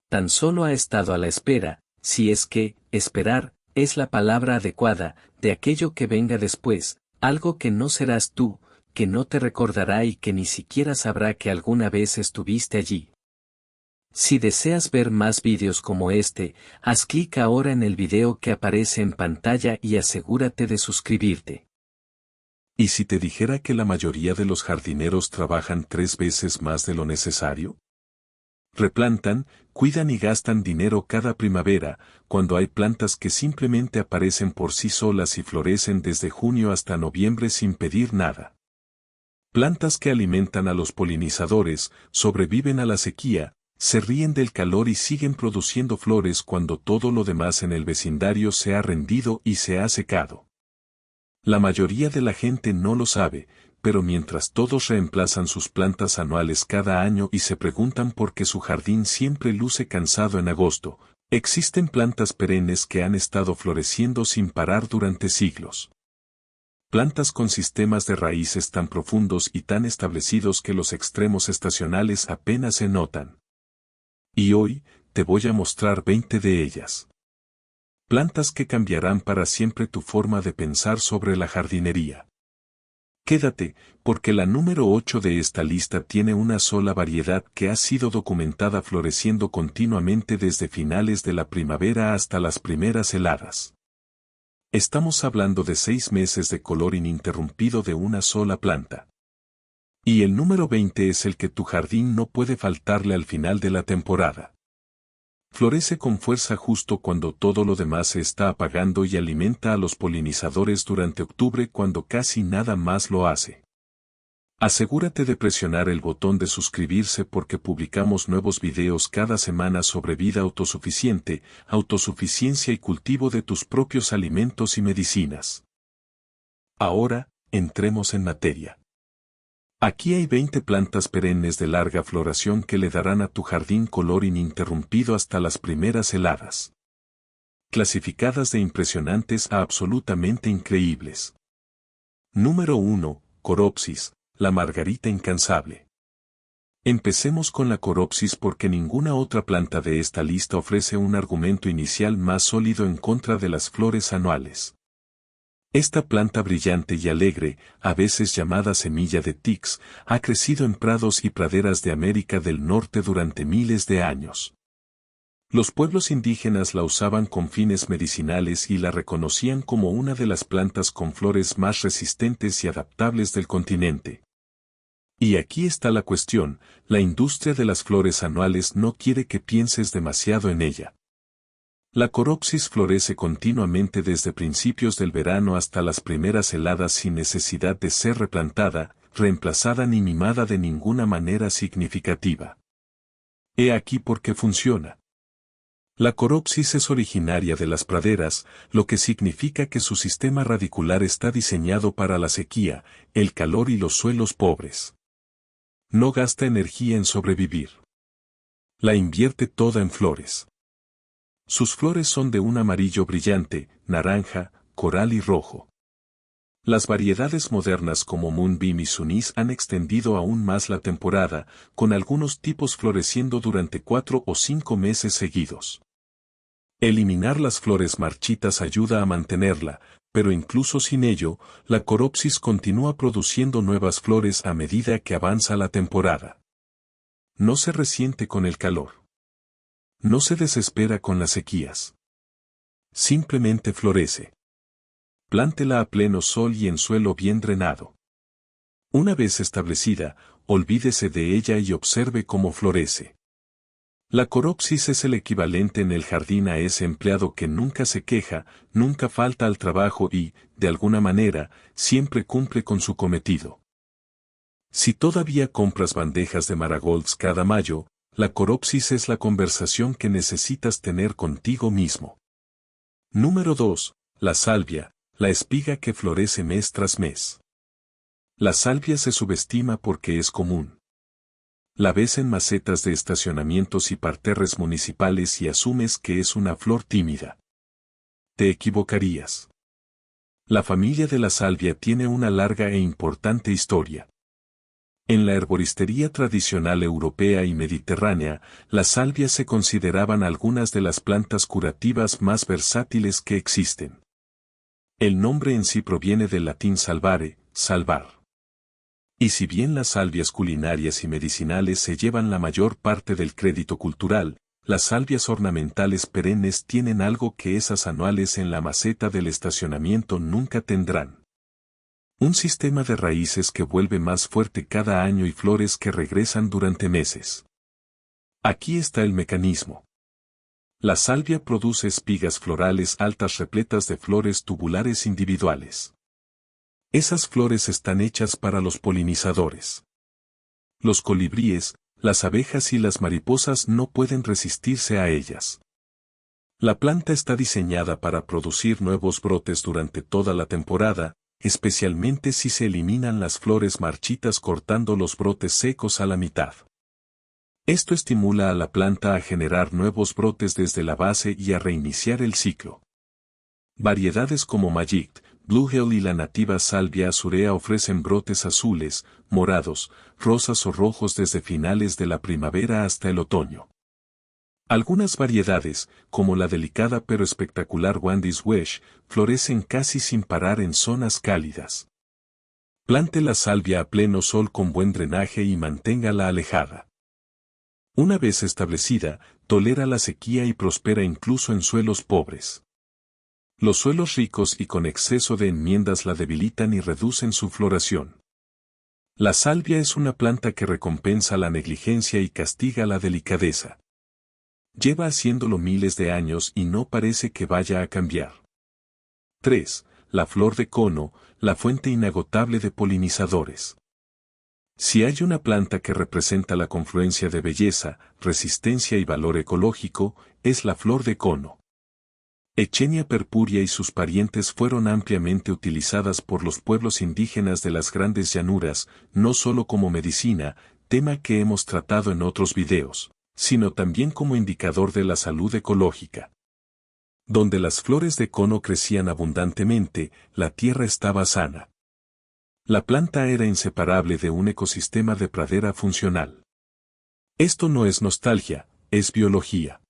Tan solo ha estado a la espera, si es que, esperar, es la palabra adecuada, de aquello que venga después, algo que no serás tú, que no te recordará y que ni siquiera sabrá que alguna vez estuviste allí. Si deseas ver más vídeos como este, haz clic ahora en el video que aparece en pantalla y asegúrate de suscribirte. ¿Y si te dijera que la mayoría de los jardineros trabajan 3 veces más de lo necesario? Replantan, cuidan y gastan dinero cada primavera, cuando hay plantas que simplemente aparecen por sí solas y florecen desde junio hasta noviembre sin pedir nada. Plantas que alimentan a los polinizadores, sobreviven a la sequía, se ríen del calor y siguen produciendo flores cuando todo lo demás en el vecindario se ha rendido y se ha secado. La mayoría de la gente no lo sabe, pero mientras todos reemplazan sus plantas anuales cada año y se preguntan por qué su jardín siempre luce cansado en agosto, existen plantas perennes que han estado floreciendo sin parar durante siglos. Plantas con sistemas de raíces tan profundos y tan establecidos que los extremos estacionales apenas se notan. Y hoy, te voy a mostrar 20 de ellas. Plantas que cambiarán para siempre tu forma de pensar sobre la jardinería. Quédate, porque la número 8 de esta lista tiene una sola variedad que ha sido documentada floreciendo continuamente desde finales de la primavera hasta las primeras heladas. Estamos hablando de 6 meses de color ininterrumpido de una sola planta. Y el número 20 es el que tu jardín no puede faltarle al final de la temporada. Florece con fuerza justo cuando todo lo demás se está apagando y alimenta a los polinizadores durante octubre cuando casi nada más lo hace. Asegúrate de presionar el botón de suscribirse porque publicamos nuevos videos cada semana sobre vida autosuficiente, autosuficiencia y cultivo de tus propios alimentos y medicinas. Ahora, entremos en materia. Aquí hay 20 plantas perennes de larga floración que le darán a tu jardín color ininterrumpido hasta las primeras heladas. Clasificadas de impresionantes a absolutamente increíbles. Número 1. Coropsis, la margarita incansable. Empecemos con la coropsis porque ninguna otra planta de esta lista ofrece un argumento inicial más sólido en contra de las flores anuales. Esta planta brillante y alegre, a veces llamada semilla de tix, ha crecido en prados y praderas de América del Norte durante miles de años. Los pueblos indígenas la usaban con fines medicinales y la reconocían como una de las plantas con flores más resistentes y adaptables del continente. Y aquí está la cuestión: la industria de las flores anuales no quiere que pienses demasiado en ella. La coropsis florece continuamente desde principios del verano hasta las primeras heladas sin necesidad de ser replantada, reemplazada ni mimada de ninguna manera significativa. He aquí por qué funciona. La coropsis es originaria de las praderas, lo que significa que su sistema radicular está diseñado para la sequía, el calor y los suelos pobres. No gasta energía en sobrevivir. La invierte toda en flores. Sus flores son de un amarillo brillante, naranja, coral y rojo. Las variedades modernas como Moonbeam y Sunis han extendido aún más la temporada, con algunos tipos floreciendo durante 4 o 5 meses seguidos. Eliminar las flores marchitas ayuda a mantenerla, pero incluso sin ello, la coropsis continúa produciendo nuevas flores a medida que avanza la temporada. No se resiente con el calor. No se desespera con las sequías. Simplemente florece. Plántela a pleno sol y en suelo bien drenado. Una vez establecida, olvídese de ella y observe cómo florece. La coropsis es el equivalente en el jardín a ese empleado que nunca se queja, nunca falta al trabajo y, de alguna manera, siempre cumple con su cometido. Si todavía compras bandejas de marigolds cada mayo, la coropsis es la conversación que necesitas tener contigo mismo. Número 2. La salvia, la espiga que florece mes tras mes. La salvia se subestima porque es común. La ves en macetas de estacionamientos y parterres municipales y asumes que es una flor tímida. Te equivocarías. La familia de la salvia tiene una larga e importante historia. En la herboristería tradicional europea y mediterránea, las salvias se consideraban algunas de las plantas curativas más versátiles que existen. El nombre en sí proviene del latín salvare, salvar. Y si bien las salvias culinarias y medicinales se llevan la mayor parte del crédito cultural, las salvias ornamentales perennes tienen algo que esas anuales en la maceta del estacionamiento nunca tendrán. Un sistema de raíces que vuelve más fuerte cada año y flores que regresan durante meses. Aquí está el mecanismo. La salvia produce espigas florales altas repletas de flores tubulares individuales. Esas flores están hechas para los polinizadores. Los colibríes, las abejas y las mariposas no pueden resistirse a ellas. La planta está diseñada para producir nuevos brotes durante toda la temporada, especialmente si se eliminan las flores marchitas cortando los brotes secos a la mitad. Esto estimula a la planta a generar nuevos brotes desde la base y a reiniciar el ciclo. Variedades como Magic, Blue Hill y la nativa salvia azurea ofrecen brotes azules, morados, rosas o rojos desde finales de la primavera hasta el otoño. Algunas variedades, como la delicada pero espectacular Wandy's Wish, florecen casi sin parar en zonas cálidas. Plante la salvia a pleno sol con buen drenaje y manténgala alejada. Una vez establecida, tolera la sequía y prospera incluso en suelos pobres. Los suelos ricos y con exceso de enmiendas la debilitan y reducen su floración. La salvia es una planta que recompensa la negligencia y castiga la delicadeza. Lleva haciéndolo miles de años y no parece que vaya a cambiar. 3. La flor de cono, la fuente inagotable de polinizadores. Si hay una planta que representa la confluencia de belleza, resistencia y valor ecológico, es la flor de cono. Echenia purpurea y sus parientes fueron ampliamente utilizadas por los pueblos indígenas de las grandes llanuras, no solo como medicina, tema que hemos tratado en otros videos, sino también como indicador de la salud ecológica. Donde las flores de cono crecían abundantemente, la tierra estaba sana. La planta era inseparable de un ecosistema de pradera funcional. Esto no es nostalgia, es biología.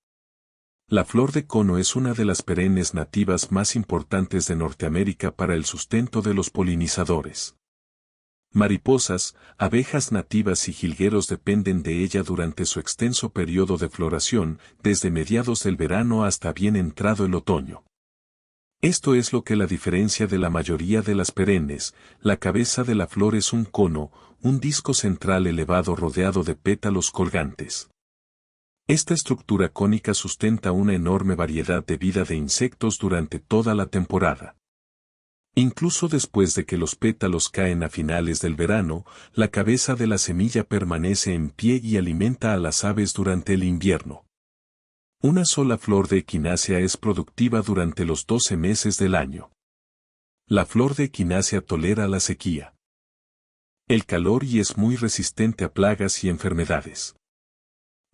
La flor de cono es una de las perennes nativas más importantes de Norteamérica para el sustento de los polinizadores. Mariposas, abejas nativas y jilgueros dependen de ella durante su extenso periodo de floración, desde mediados del verano hasta bien entrado el otoño. Esto es lo que la diferencia de la mayoría de las perennes. La cabeza de la flor es un cono, un disco central elevado rodeado de pétalos colgantes. Esta estructura cónica sustenta una enorme variedad de vida de insectos durante toda la temporada. Incluso después de que los pétalos caen a finales del verano, la cabeza de la semilla permanece en pie y alimenta a las aves durante el invierno. Una sola flor de equinácea es productiva durante los 12 meses del año. La flor de equinácea tolera la sequía, el calor y es muy resistente a plagas y enfermedades.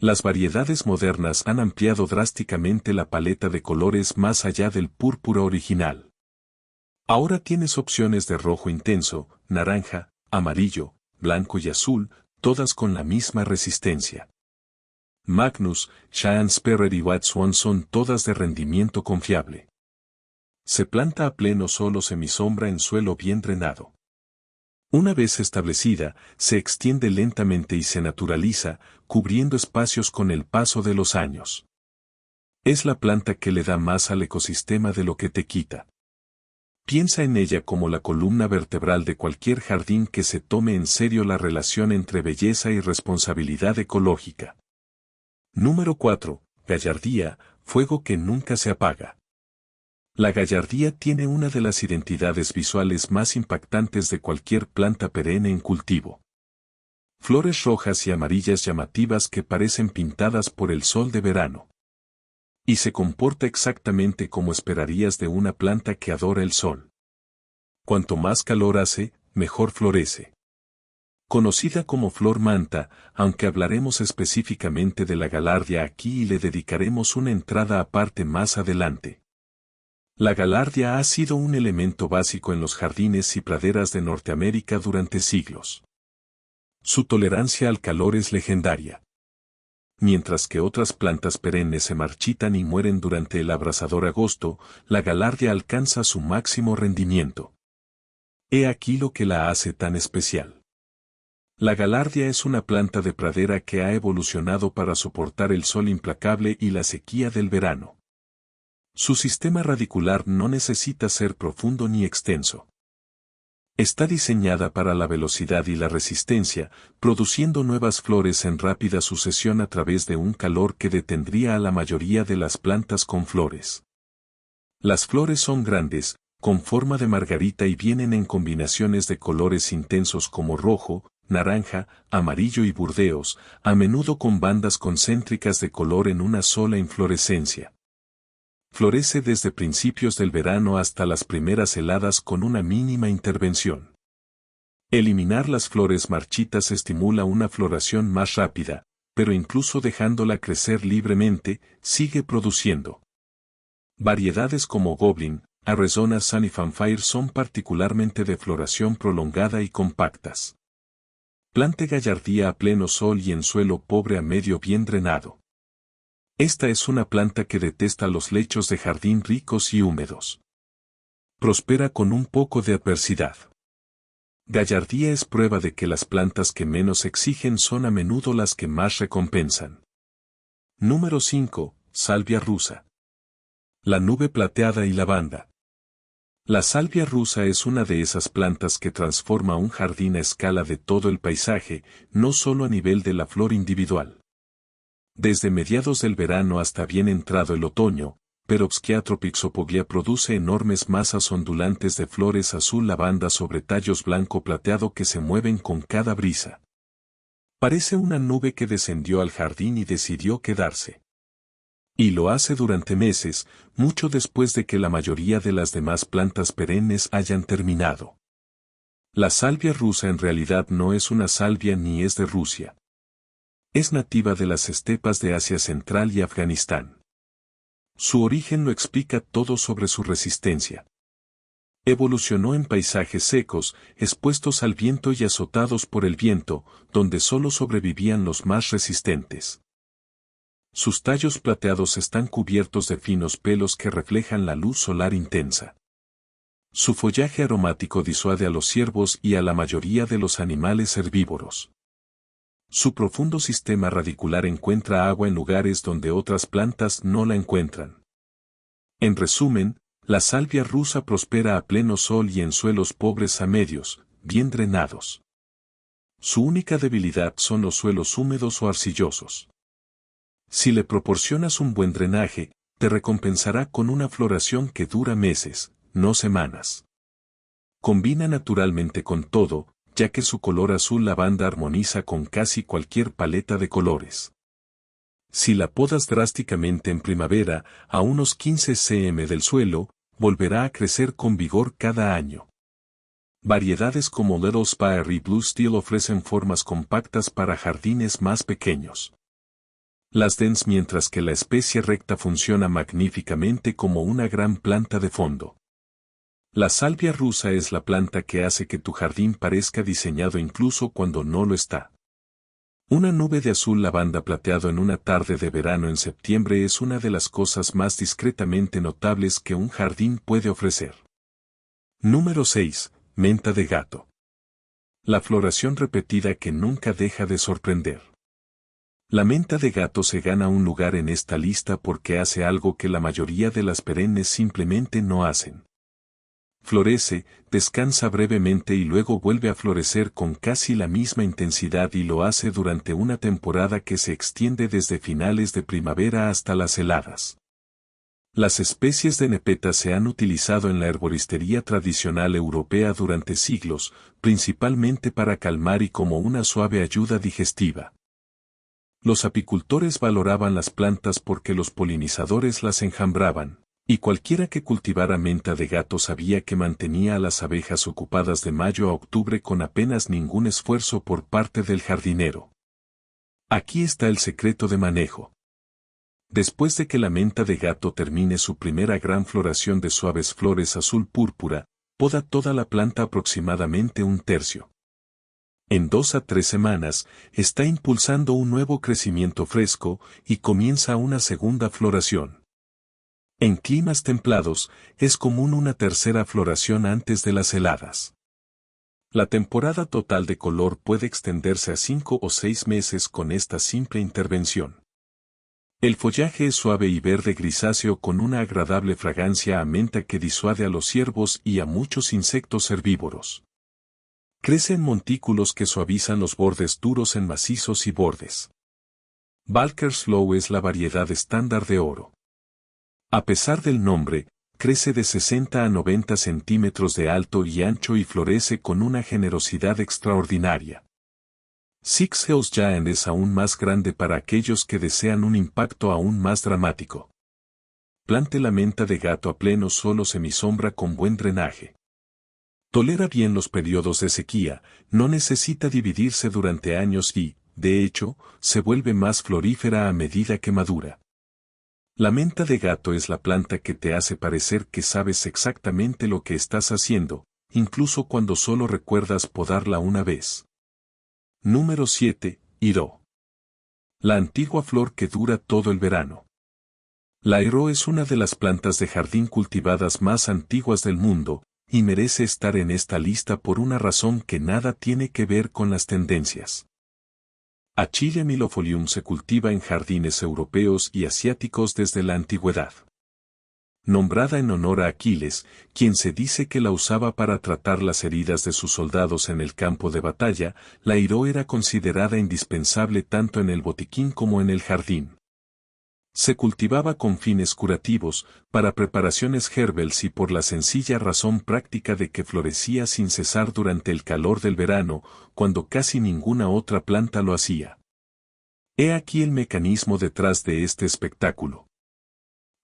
Las variedades modernas han ampliado drásticamente la paleta de colores más allá del púrpura original. Ahora tienes opciones de rojo intenso, naranja, amarillo, blanco y azul, todas con la misma resistencia. Magnus, Cheyenne Sperrer y White Swan son todas de rendimiento confiable. Se planta a pleno sol o semisombra en suelo bien drenado. Una vez establecida, se extiende lentamente y se naturaliza, cubriendo espacios con el paso de los años. Es la planta que le da más al ecosistema de lo que te quita. Piensa en ella como la columna vertebral de cualquier jardín que se tome en serio la relación entre belleza y responsabilidad ecológica. Número 4. Gallardía, fuego que nunca se apaga. La gallardía tiene una de las identidades visuales más impactantes de cualquier planta perenne en cultivo. Flores rojas y amarillas llamativas que parecen pintadas por el sol de verano. Y se comporta exactamente como esperarías de una planta que adora el sol. Cuanto más calor hace, mejor florece. Conocida como flor manta, aunque hablaremos específicamente de la galardia aquí y le dedicaremos una entrada aparte más adelante. La galardia ha sido un elemento básico en los jardines y praderas de Norteamérica durante siglos. Su tolerancia al calor es legendaria. Mientras que otras plantas perennes se marchitan y mueren durante el abrasador agosto, la galardia alcanza su máximo rendimiento. He aquí lo que la hace tan especial. La galardia es una planta de pradera que ha evolucionado para soportar el sol implacable y la sequía del verano. Su sistema radicular no necesita ser profundo ni extenso. Está diseñada para la velocidad y la resistencia, produciendo nuevas flores en rápida sucesión a través de un calor que detendría a la mayoría de las plantas con flores. Las flores son grandes, con forma de margarita y vienen en combinaciones de colores intensos como rojo, naranja, amarillo y burdeos, a menudo con bandas concéntricas de color en una sola inflorescencia. Florece desde principios del verano hasta las primeras heladas con una mínima intervención. Eliminar las flores marchitas estimula una floración más rápida, pero incluso dejándola crecer libremente, sigue produciendo. Variedades como Goblin, Arizona Sunny Fanfare son particularmente de floración prolongada y compactas. Plante gallardía a pleno sol y en suelo pobre a medio bien drenado. Esta es una planta que detesta los lechos de jardín ricos y húmedos. Prospera con un poco de adversidad. Gallardía es prueba de que las plantas que menos exigen son a menudo las que más recompensan. Número 5. Salvia rusa. La nube plateada y lavanda. La salvia rusa es una de esas plantas que transforma un jardín a escala de todo el paisaje, no solo a nivel de la flor individual. Desde mediados del verano hasta bien entrado el otoño, Perovskia tropixopoglia produce enormes masas ondulantes de flores azul lavanda sobre tallos blanco plateado que se mueven con cada brisa. Parece una nube que descendió al jardín y decidió quedarse. Y lo hace durante meses, mucho después de que la mayoría de las demás plantas perennes hayan terminado. La salvia rusa en realidad no es una salvia ni es de Rusia. Es nativa de las estepas de Asia Central y Afganistán. Su origen lo explica todo sobre su resistencia. Evolucionó en paisajes secos, expuestos al viento y azotados por el viento, donde solo sobrevivían los más resistentes. Sus tallos plateados están cubiertos de finos pelos que reflejan la luz solar intensa. Su follaje aromático disuade a los ciervos y a la mayoría de los animales herbívoros. Su profundo sistema radicular encuentra agua en lugares donde otras plantas no la encuentran. En resumen, la salvia rusa prospera a pleno sol y en suelos pobres a medios, bien drenados. Su única debilidad son los suelos húmedos o arcillosos. Si le proporcionas un buen drenaje, te recompensará con una floración que dura meses, no semanas. Combina naturalmente con todo, ya que su color azul lavanda armoniza con casi cualquier paleta de colores. Si la podas drásticamente en primavera, a unos 15 cm del suelo, volverá a crecer con vigor cada año. Variedades como Little Spire y Blue Steel ofrecen formas compactas para jardines más pequeños. Las dens mientras que la especie recta funciona magníficamente como una gran planta de fondo. La salvia rusa es la planta que hace que tu jardín parezca diseñado incluso cuando no lo está. Una nube de azul lavanda plateado en una tarde de verano en septiembre es una de las cosas más discretamente notables que un jardín puede ofrecer. Número 6. Menta de gato. La floración repetida que nunca deja de sorprender. La menta de gato se gana un lugar en esta lista porque hace algo que la mayoría de las perennes simplemente no hacen. Florece, descansa brevemente y luego vuelve a florecer con casi la misma intensidad y lo hace durante una temporada que se extiende desde finales de primavera hasta las heladas. Las especies de nepeta se han utilizado en la herboristería tradicional europea durante siglos, principalmente para calmar y como una suave ayuda digestiva. Los apicultores valoraban las plantas porque los polinizadores las enjambraban, y cualquiera que cultivara menta de gato sabía que mantenía a las abejas ocupadas de mayo a octubre con apenas ningún esfuerzo por parte del jardinero. Aquí está el secreto de manejo. Después de que la menta de gato termine su primera gran floración de suaves flores azul púrpura, poda toda la planta aproximadamente un tercio. En 2 a 3 semanas, está impulsando un nuevo crecimiento fresco y comienza una segunda floración. En climas templados, es común una tercera floración antes de las heladas. La temporada total de color puede extenderse a 5 o 6 meses con esta simple intervención. El follaje es suave y verde grisáceo con una agradable fragancia a menta que disuade a los ciervos y a muchos insectos herbívoros. Crece en montículos que suavizan los bordes duros en macizos y bordes. Balkerslow es la variedad estándar de oro. A pesar del nombre, crece de 60 a 90 centímetros de alto y ancho y florece con una generosidad extraordinaria. Six Hills Giant es aún más grande para aquellos que desean un impacto aún más dramático. Plante la menta de gato a pleno sol o semisombra con buen drenaje. Tolera bien los periodos de sequía, no necesita dividirse durante años y, de hecho, se vuelve más florífera a medida que madura. La menta de gato es la planta que te hace parecer que sabes exactamente lo que estás haciendo, incluso cuando solo recuerdas podarla una vez. Número 7. Iro. La antigua flor que dura todo el verano. La iro es una de las plantas de jardín cultivadas más antiguas del mundo, y merece estar en esta lista por una razón que nada tiene que ver con las tendencias. Achille milofolium se cultiva en jardines europeos y asiáticos desde la antigüedad. Nombrada en honor a Aquiles, quien se dice que la usaba para tratar las heridas de sus soldados en el campo de batalla, la iro era considerada indispensable tanto en el botiquín como en el jardín. Se cultivaba con fines curativos, para preparaciones herbales y por la sencilla razón práctica de que florecía sin cesar durante el calor del verano, cuando casi ninguna otra planta lo hacía. He aquí el mecanismo detrás de este espectáculo.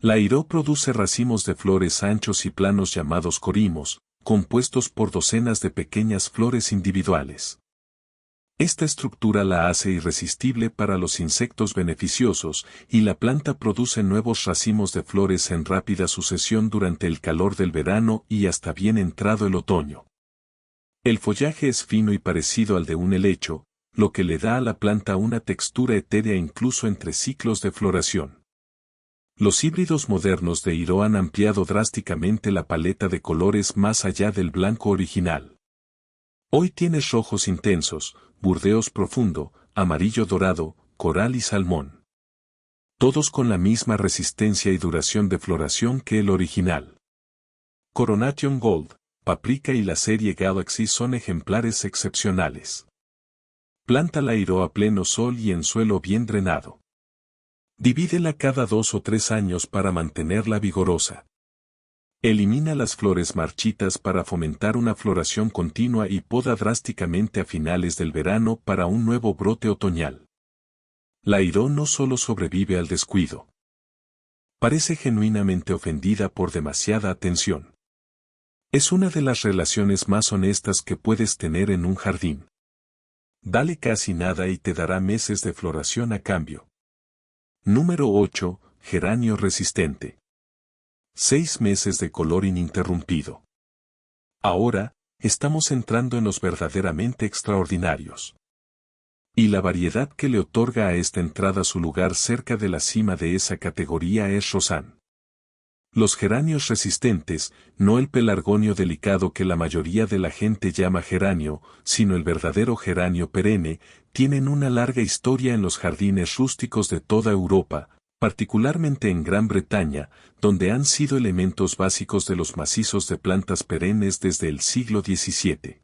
La iro produce racimos de flores anchos y planos llamados corimos, compuestos por docenas de pequeñas flores individuales. Esta estructura la hace irresistible para los insectos beneficiosos, y la planta produce nuevos racimos de flores en rápida sucesión durante el calor del verano y hasta bien entrado el otoño. El follaje es fino y parecido al de un helecho, lo que le da a la planta una textura etérea incluso entre ciclos de floración. Los híbridos modernos de iro han ampliado drásticamente la paleta de colores más allá del blanco original. Hoy tienes rojos intensos, burdeos profundo, amarillo dorado, coral y salmón. Todos con la misma resistencia y duración de floración que el original. Coronation Gold, Paprika y la serie Galaxy son ejemplares excepcionales. Planta la iro a pleno sol y en suelo bien drenado. Divídela cada 2 o 3 años para mantenerla vigorosa. Elimina las flores marchitas para fomentar una floración continua y poda drásticamente a finales del verano para un nuevo brote otoñal. La iro no solo sobrevive al descuido. Parece genuinamente ofendida por demasiada atención. Es una de las relaciones más honestas que puedes tener en un jardín. Dale casi nada y te dará meses de floración a cambio. Número 8. Geranio resistente. 6 meses de color ininterrumpido. Ahora, estamos entrando en los verdaderamente extraordinarios. Y la variedad que le otorga a esta entrada su lugar cerca de la cima de esa categoría es Rosan. Los geranios resistentes, no el pelargonio delicado que la mayoría de la gente llama geranio, sino el verdadero geranio perenne, tienen una larga historia en los jardines rústicos de toda Europa, particularmente en Gran Bretaña, donde han sido elementos básicos de los macizos de plantas perennes desde el siglo XVII.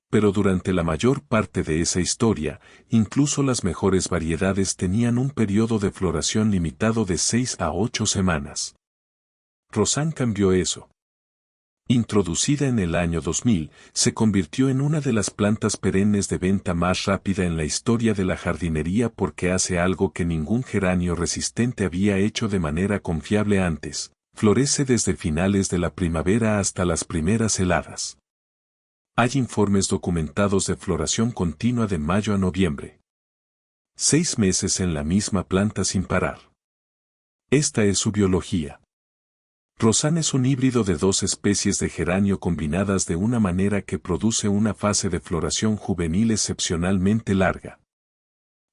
Pero durante la mayor parte de esa historia, incluso las mejores variedades tenían un periodo de floración limitado de 6 a 8 semanas. Rosan cambió eso. Introducida en el año 2000, se convirtió en una de las plantas perennes de venta más rápida en la historia de la jardinería porque hace algo que ningún geranio resistente había hecho de manera confiable antes: florece desde finales de la primavera hasta las primeras heladas. Hay informes documentados de floración continua de mayo a noviembre. 6 meses en la misma planta sin parar. Esta es su biología. Rosan es un híbrido de 2 especies de geranio combinadas de una manera que produce una fase de floración juvenil excepcionalmente larga.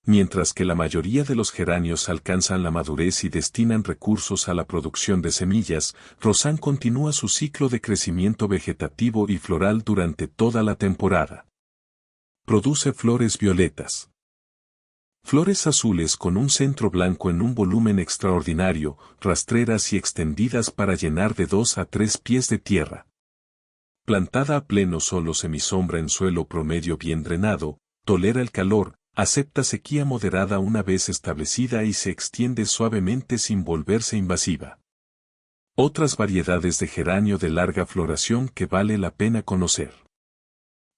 Mientras que la mayoría de los geranios alcanzan la madurez y destinan recursos a la producción de semillas, Rosan continúa su ciclo de crecimiento vegetativo y floral durante toda la temporada. Produce flores violetas. Flores azules con un centro blanco en un volumen extraordinario, rastreras y extendidas para llenar de 2 a 3 pies de tierra. Plantada a pleno sol o semisombra en suelo promedio bien drenado, tolera el calor, acepta sequía moderada una vez establecida y se extiende suavemente sin volverse invasiva. Otras variedades de geranio de larga floración que vale la pena conocer: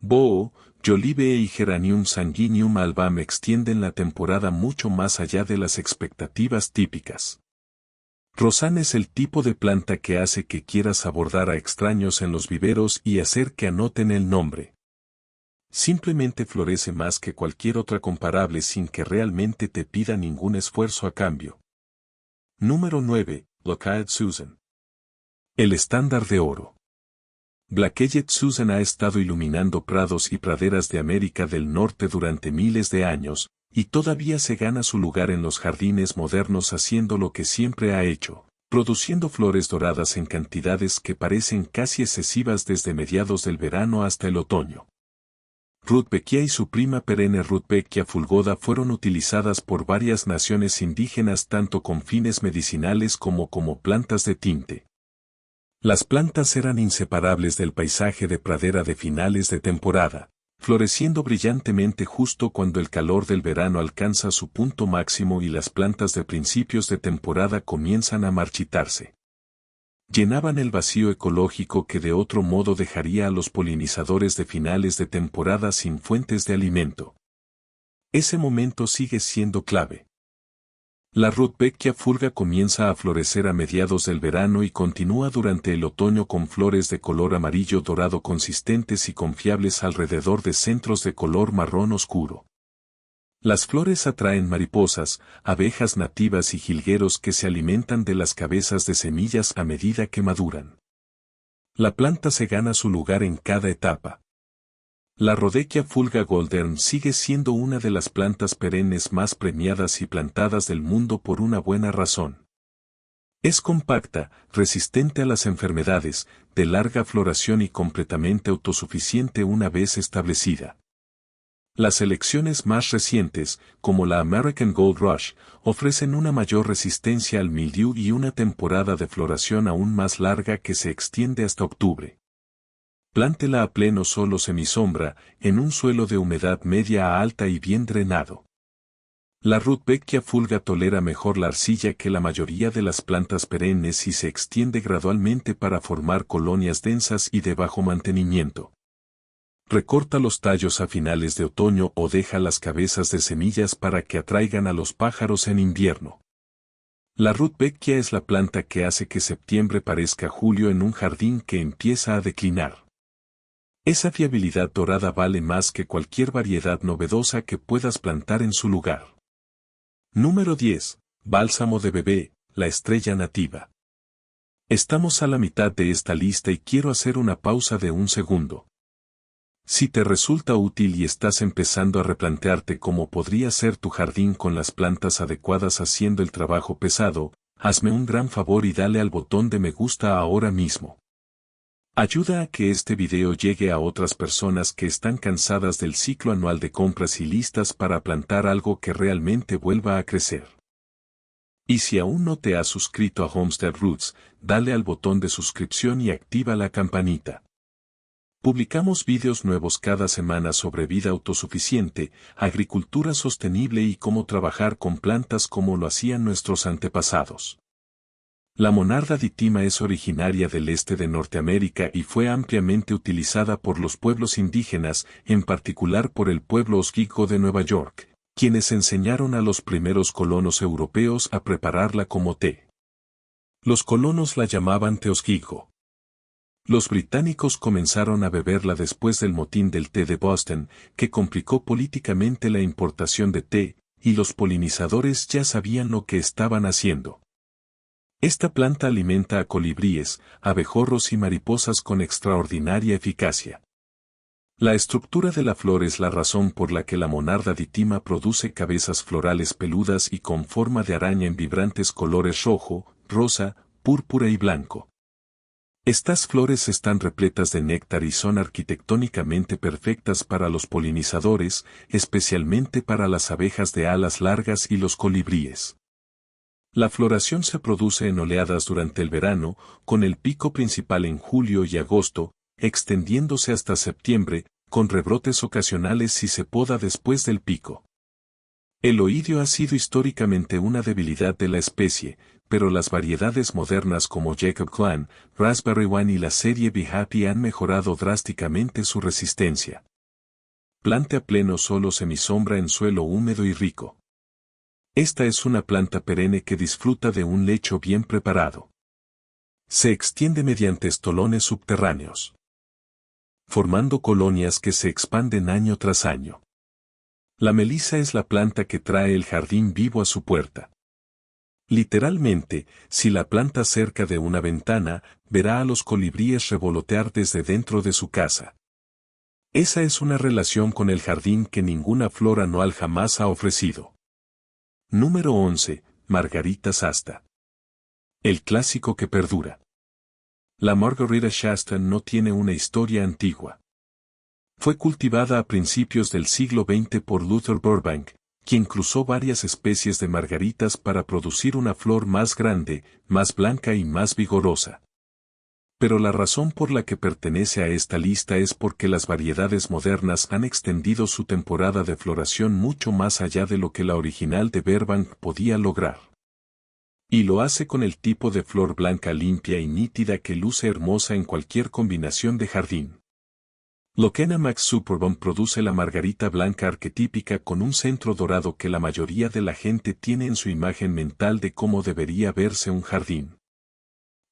Boo, Jolibee y Geranium sanguineum albam extienden la temporada mucho más allá de las expectativas típicas. Rosan es el tipo de planta que hace que quieras abordar a extraños en los viveros y hacer que anoten el nombre. Simplemente florece más que cualquier otra comparable sin que realmente te pida ningún esfuerzo a cambio. Número 9. Black-eyed Susan. El estándar de oro. Black-eyed Susan ha estado iluminando prados y praderas de América del Norte durante miles de años, y todavía se gana su lugar en los jardines modernos haciendo lo que siempre ha hecho, produciendo flores doradas en cantidades que parecen casi excesivas desde mediados del verano hasta el otoño. Rudbeckia y su prima perenne Rudbeckia fulgoda fueron utilizadas por varias naciones indígenas tanto con fines medicinales como plantas de tinte. Las plantas eran inseparables del paisaje de pradera de finales de temporada, floreciendo brillantemente justo cuando el calor del verano alcanza su punto máximo y las plantas de principios de temporada comienzan a marchitarse. Llenaban el vacío ecológico que de otro modo dejaría a los polinizadores de finales de temporada sin fuentes de alimento. Ese momento sigue siendo clave. La Rudbeckia fulga comienza a florecer a mediados del verano y continúa durante el otoño con flores de color amarillo dorado consistentes y confiables alrededor de centros de color marrón oscuro. Las flores atraen mariposas, abejas nativas y jilgueros que se alimentan de las cabezas de semillas a medida que maduran. La planta se gana su lugar en cada etapa. La Rudbeckia fulga Goldern sigue siendo una de las plantas perennes más premiadas y plantadas del mundo por una buena razón. Es compacta, resistente a las enfermedades, de larga floración y completamente autosuficiente una vez establecida. Las selecciones más recientes, como la American Gold Rush, ofrecen una mayor resistencia al mildiu y una temporada de floración aún más larga que se extiende hasta octubre. Plántela a pleno sol o semisombra, en un suelo de humedad media a alta y bien drenado. La Rudbeckia fulga tolera mejor la arcilla que la mayoría de las plantas perennes y se extiende gradualmente para formar colonias densas y de bajo mantenimiento. Recorta los tallos a finales de otoño o deja las cabezas de semillas para que atraigan a los pájaros en invierno. La Rudbeckia es la planta que hace que septiembre parezca julio en un jardín que empieza a declinar. Esa fiabilidad dorada vale más que cualquier variedad novedosa que puedas plantar en su lugar. Número 10. Bálsamo de bebé, la estrella nativa. Estamos a la mitad de esta lista y quiero hacer una pausa de un segundo. Si te resulta útil y estás empezando a replantearte cómo podría ser tu jardín con las plantas adecuadas haciendo el trabajo pesado, hazme un gran favor y dale al botón de me gusta ahora mismo. Ayuda a que este video llegue a otras personas que están cansadas del ciclo anual de compras y listas para plantar algo que realmente vuelva a crecer. Y si aún no te has suscrito a Homestead Roots, dale al botón de suscripción y activa la campanita. Publicamos vídeos nuevos cada semana sobre vida autosuficiente, agricultura sostenible y cómo trabajar con plantas como lo hacían nuestros antepasados. La monarda ditima es originaria del este de Norteamérica y fue ampliamente utilizada por los pueblos indígenas, en particular por el pueblo osquigo de Nueva York, quienes enseñaron a los primeros colonos europeos a prepararla como té. Los colonos la llamaban té osquigo. Los británicos comenzaron a beberla después del motín del té de Boston, que complicó políticamente la importación de té, y los polinizadores ya sabían lo que estaban haciendo. Esta planta alimenta a colibríes, abejorros y mariposas con extraordinaria eficacia. La estructura de la flor es la razón por la que la monarda ditima produce cabezas florales peludas y con forma de araña en vibrantes colores rojo, rosa, púrpura y blanco. Estas flores están repletas de néctar y son arquitectónicamente perfectas para los polinizadores, especialmente para las abejas de alas largas y los colibríes. La floración se produce en oleadas durante el verano, con el pico principal en julio y agosto, extendiéndose hasta septiembre, con rebrotes ocasionales si se poda después del pico. El oidio ha sido históricamente una debilidad de la especie, pero las variedades modernas como Jacob Clan, Raspberry One y la serie Be Happy han mejorado drásticamente su resistencia. Plante a pleno sol o semisombra en suelo húmedo y rico. Esta es una planta perenne que disfruta de un lecho bien preparado. Se extiende mediante estolones subterráneos, formando colonias que se expanden año tras año. La melisa es la planta que trae el jardín vivo a su puerta. Literalmente, si la planta cerca de una ventana, verá a los colibríes revolotear desde dentro de su casa. Esa es una relación con el jardín que ninguna flor anual jamás ha ofrecido. Número 11. Margarita Shasta. El clásico que perdura. La Margarita Shasta no tiene una historia antigua. Fue cultivada a principios del siglo XX por Luther Burbank, quien cruzó varias especies de margaritas para producir una flor más grande, más blanca y más vigorosa. Pero la razón por la que pertenece a esta lista es porque las variedades modernas han extendido su temporada de floración mucho más allá de lo que la original de Burbank podía lograr. Y lo hace con el tipo de flor blanca limpia y nítida que luce hermosa en cualquier combinación de jardín. Lochena Max Superbum produce la margarita blanca arquetípica con un centro dorado que la mayoría de la gente tiene en su imagen mental de cómo debería verse un jardín.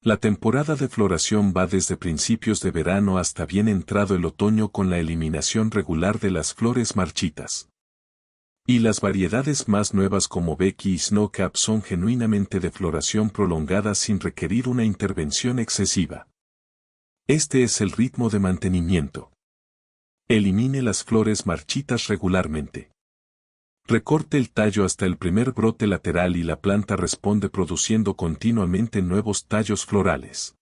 La temporada de floración va desde principios de verano hasta bien entrado el otoño con la eliminación regular de las flores marchitas. Y las variedades más nuevas como Becky y Snowcap son genuinamente de floración prolongada sin requerir una intervención excesiva. Este es el ritmo de mantenimiento. Elimine las flores marchitas regularmente. Recorte el tallo hasta el primer brote lateral y la planta responde produciendo continuamente nuevos tallos florales.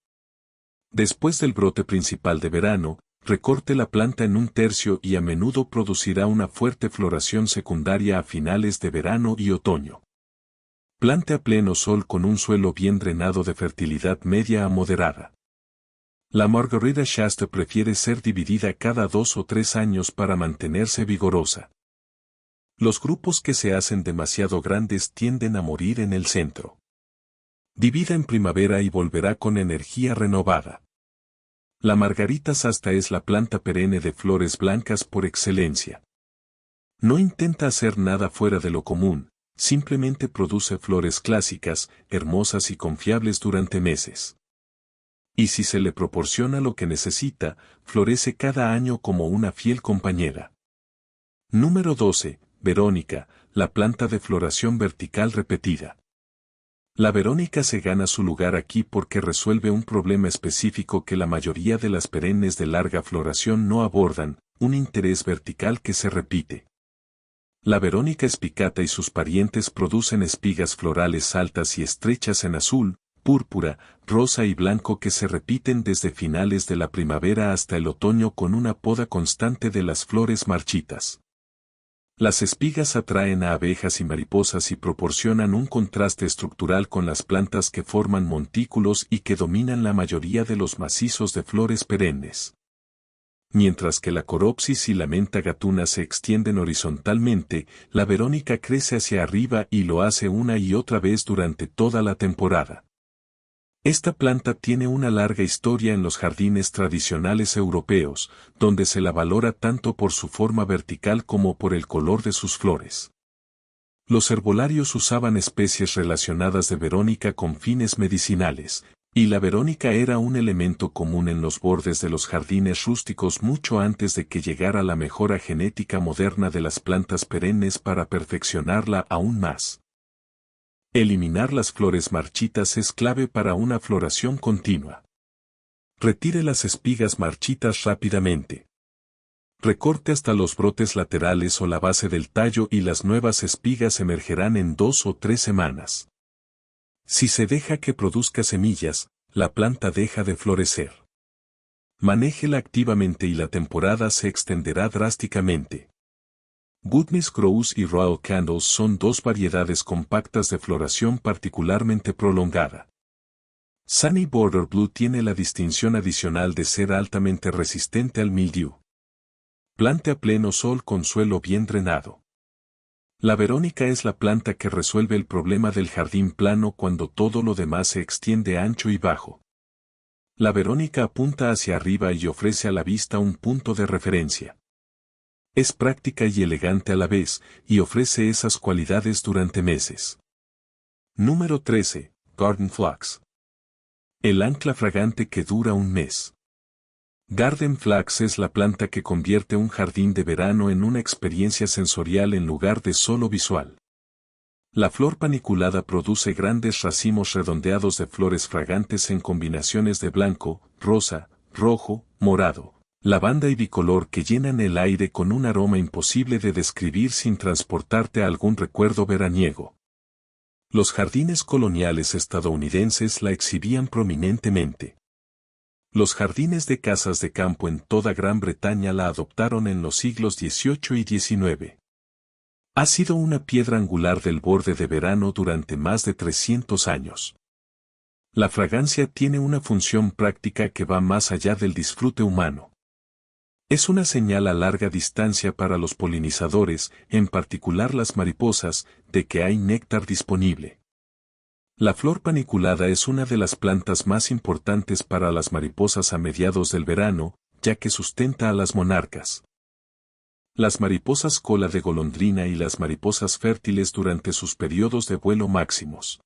Después del brote principal de verano, recorte la planta en un tercio y a menudo producirá una fuerte floración secundaria a finales de verano y otoño. Plante a pleno sol con un suelo bien drenado de fertilidad media a moderada. La Margarita Shasta prefiere ser dividida cada 2 o 3 años para mantenerse vigorosa. Los grupos que se hacen demasiado grandes tienden a morir en el centro. Divida en primavera y volverá con energía renovada. La Margarita Shasta es la planta perenne de flores blancas por excelencia. No intenta hacer nada fuera de lo común, simplemente produce flores clásicas, hermosas y confiables durante meses. Y si se le proporciona lo que necesita, florece cada año como una fiel compañera. Número 12. Verónica, la planta de floración vertical repetida. La Verónica se gana su lugar aquí porque resuelve un problema específico que la mayoría de las perennes de larga floración no abordan, un interés vertical que se repite. La Verónica espicata y sus parientes producen espigas florales altas y estrechas en azul, púrpura, rosa y blanco que se repiten desde finales de la primavera hasta el otoño con una poda constante de las flores marchitas. Las espigas atraen a abejas y mariposas y proporcionan un contraste estructural con las plantas que forman montículos y que dominan la mayoría de los macizos de flores perennes. Mientras que la coropsis y la menta gatuna se extienden horizontalmente, la Verónica crece hacia arriba y lo hace una y otra vez durante toda la temporada. Esta planta tiene una larga historia en los jardines tradicionales europeos, donde se la valora tanto por su forma vertical como por el color de sus flores. Los herbolarios usaban especies relacionadas de Verónica con fines medicinales, y la Verónica era un elemento común en los bordes de los jardines rústicos mucho antes de que llegara la mejora genética moderna de las plantas perennes para perfeccionarla aún más. Eliminar las flores marchitas es clave para una floración continua. Retire las espigas marchitas rápidamente. Recorte hasta los brotes laterales o la base del tallo y las nuevas espigas emergerán en 2 o 3 semanas. Si se deja que produzca semillas, la planta deja de florecer. Manéjela activamente y la temporada se extenderá drásticamente. Woodmiss Grouse y Royal Candles son dos variedades compactas de floración particularmente prolongada. Sunny Border Blue tiene la distinción adicional de ser altamente resistente al mildiu. Plante a pleno sol con suelo bien drenado. La Verónica es la planta que resuelve el problema del jardín plano cuando todo lo demás se extiende ancho y bajo. La Verónica apunta hacia arriba y ofrece a la vista un punto de referencia. Es práctica y elegante a la vez, y ofrece esas cualidades durante meses. Número 13. Garden Flax. El ancla fragante que dura un mes. Garden Flax es la planta que convierte un jardín de verano en una experiencia sensorial en lugar de solo visual. La flor paniculada produce grandes racimos redondeados de flores fragantes en combinaciones de blanco, rosa, rojo, morado, lavanda y bicolor que llenan el aire con un aroma imposible de describir sin transportarte a algún recuerdo veraniego. Los jardines coloniales estadounidenses la exhibían prominentemente. Los jardines de casas de campo en toda Gran Bretaña la adoptaron en los siglos XVIII y XIX. Ha sido una piedra angular del borde de verano durante más de 300 años. La fragancia tiene una función práctica que va más allá del disfrute humano. Es una señal a larga distancia para los polinizadores, en particular las mariposas, de que hay néctar disponible. La flor paniculada es una de las plantas más importantes para las mariposas a mediados del verano, ya que sustenta a las monarcas. Las mariposas cola de golondrina y las mariposas fértiles durante sus periodos de vuelo máximos.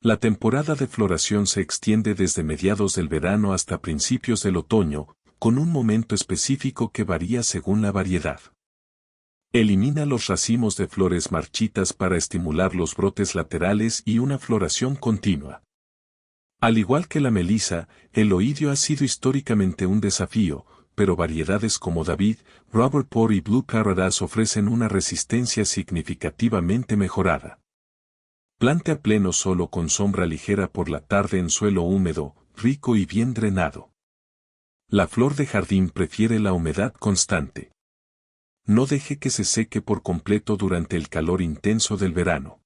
La temporada de floración se extiende desde mediados del verano hasta principios del otoño, con un momento específico que varía según la variedad. Elimina los racimos de flores marchitas para estimular los brotes laterales y una floración continua. Al igual que la melisa, el oidio ha sido históricamente un desafío, pero variedades como David, Robert Poor y Blue Paradise ofrecen una resistencia significativamente mejorada. Plante a pleno sol o con sombra ligera por la tarde en suelo húmedo, rico y bien drenado. La flor de jardín prefiere la humedad constante. No deje que se seque por completo durante el calor intenso del verano.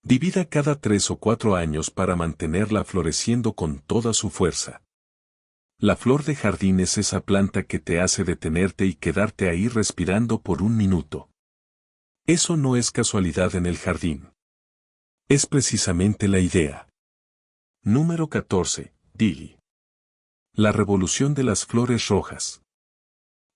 Divida cada 3 o 4 años para mantenerla floreciendo con toda su fuerza. La flor de jardín es esa planta que te hace detenerte y quedarte ahí respirando por un minuto. Eso no es casualidad en el jardín. Es precisamente la idea. Número 14. Dili. La revolución de las flores rojas.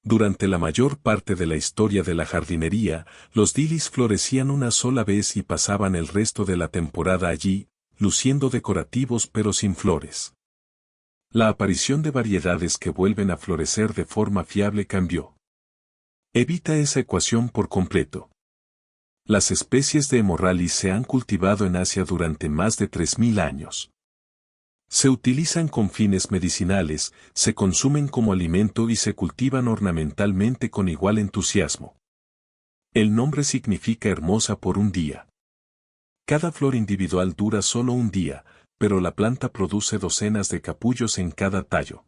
Durante la mayor parte de la historia de la jardinería, los dilis florecían una sola vez y pasaban el resto de la temporada allí, luciendo decorativos pero sin flores. La aparición de variedades que vuelven a florecer de forma fiable cambió. Evita esa ecuación por completo. Las especies de Hemorrhalis se han cultivado en Asia durante más de 3000 años. Se utilizan con fines medicinales, se consumen como alimento y se cultivan ornamentalmente con igual entusiasmo. El nombre significa hermosa por un día. Cada flor individual dura solo un día, pero la planta produce docenas de capullos en cada tallo.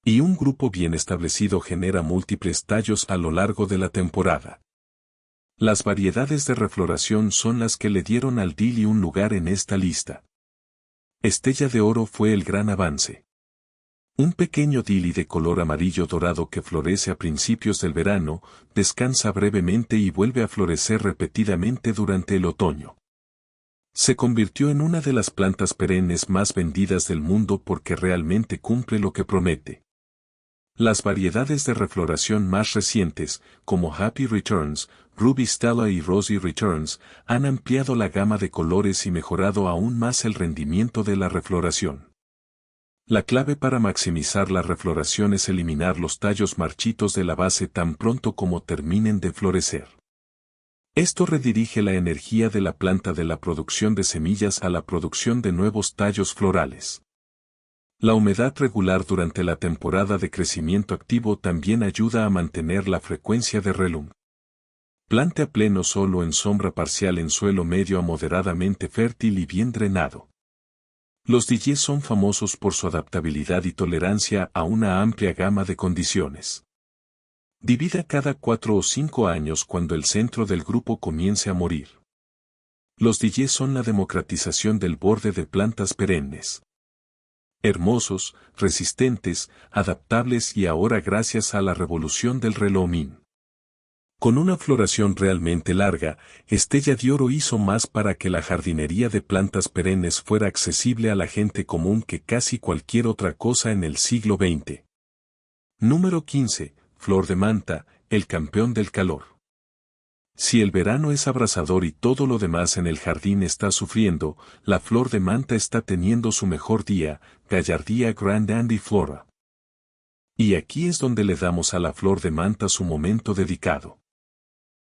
Y un grupo bien establecido genera múltiples tallos a lo largo de la temporada. Las variedades de refloración son las que le dieron al Dili un lugar en esta lista. Estella de oro fue el gran avance. Un pequeño Dili de color amarillo dorado que florece a principios del verano, descansa brevemente y vuelve a florecer repetidamente durante el otoño. Se convirtió en una de las plantas perennes más vendidas del mundo porque realmente cumple lo que promete. Las variedades de refloración más recientes, como Happy Returns, Ruby Stella y Rosy Returns, han ampliado la gama de colores y mejorado aún más el rendimiento de la refloración. La clave para maximizar la refloración es eliminar los tallos marchitos de la base tan pronto como terminen de florecer. Esto redirige la energía de la planta de la producción de semillas a la producción de nuevos tallos florales. La humedad regular durante la temporada de crecimiento activo también ayuda a mantener la frecuencia de relum. Plante a pleno sol o en sombra parcial en suelo medio a moderadamente fértil y bien drenado. Los Dillés son famosos por su adaptabilidad y tolerancia a una amplia gama de condiciones. Divida cada 4 o 5 años cuando el centro del grupo comience a morir. Los Dillés son la democratización del borde de plantas perennes. Hermosos, resistentes, adaptables y ahora gracias a la revolución del relomín. Con una floración realmente larga, Estella de Oro hizo más para que la jardinería de plantas perennes fuera accesible a la gente común que casi cualquier otra cosa en el siglo XX. Número 15. Flor de manta, el campeón del calor. Si el verano es abrasador y todo lo demás en el jardín está sufriendo, la flor de manta está teniendo su mejor día, Gallardía grandiflora. Y aquí es donde le damos a la flor de manta su momento dedicado.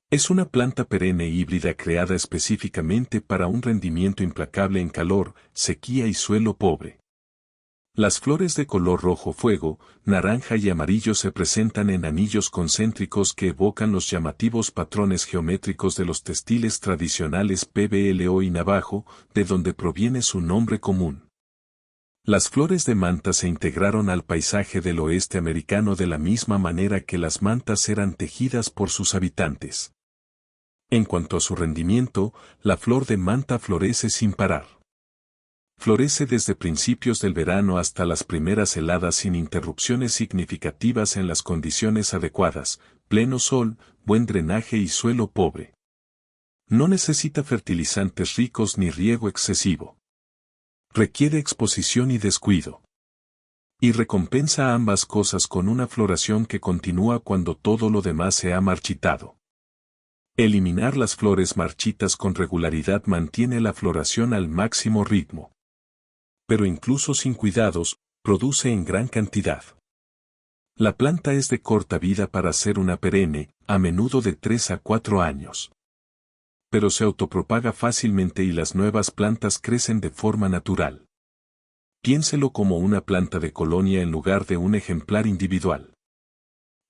Es una planta perenne híbrida creada específicamente para un rendimiento implacable en calor, sequía y suelo pobre. Las flores de color rojo fuego, naranja y amarillo se presentan en anillos concéntricos que evocan los llamativos patrones geométricos de los textiles tradicionales PBLO y navajo, de donde proviene su nombre común. Las flores de manta se integraron al paisaje del oeste americano de la misma manera que las mantas eran tejidas por sus habitantes. En cuanto a su rendimiento, la flor de manta florece sin parar. Florece desde principios del verano hasta las primeras heladas sin interrupciones significativas en las condiciones adecuadas, pleno sol, buen drenaje y suelo pobre. No necesita fertilizantes ricos ni riego excesivo. Requiere exposición y descuido. Y recompensa ambas cosas con una floración que continúa cuando todo lo demás se ha marchitado. Eliminar las flores marchitas con regularidad mantiene la floración al máximo ritmo. Pero incluso sin cuidados, produce en gran cantidad. La planta es de corta vida para ser una perenne, a menudo de 3 a 4 años. Pero se autopropaga fácilmente y las nuevas plantas crecen de forma natural. Piénselo como una planta de colonia en lugar de un ejemplar individual.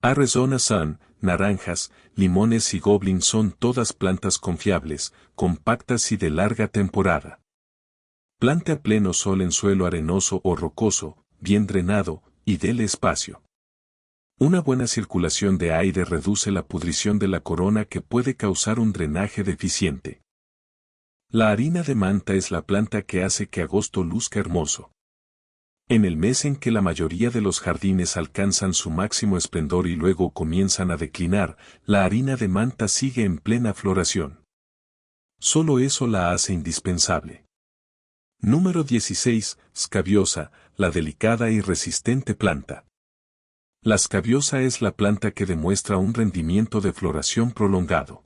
Arizona Sun, naranjas, limones y goblin son todas plantas confiables, compactas y de larga temporada. Plante a pleno sol en suelo arenoso o rocoso, bien drenado, y dele espacio. Una buena circulación de aire reduce la pudrición de la corona que puede causar un drenaje deficiente. La harina de manta es la planta que hace que agosto luzca hermoso. En el mes en que la mayoría de los jardines alcanzan su máximo esplendor y luego comienzan a declinar, la harina de manta sigue en plena floración. Solo eso la hace indispensable. Número 16. Scabiosa, la delicada y resistente planta. La scabiosa es la planta que demuestra un rendimiento de floración prolongado.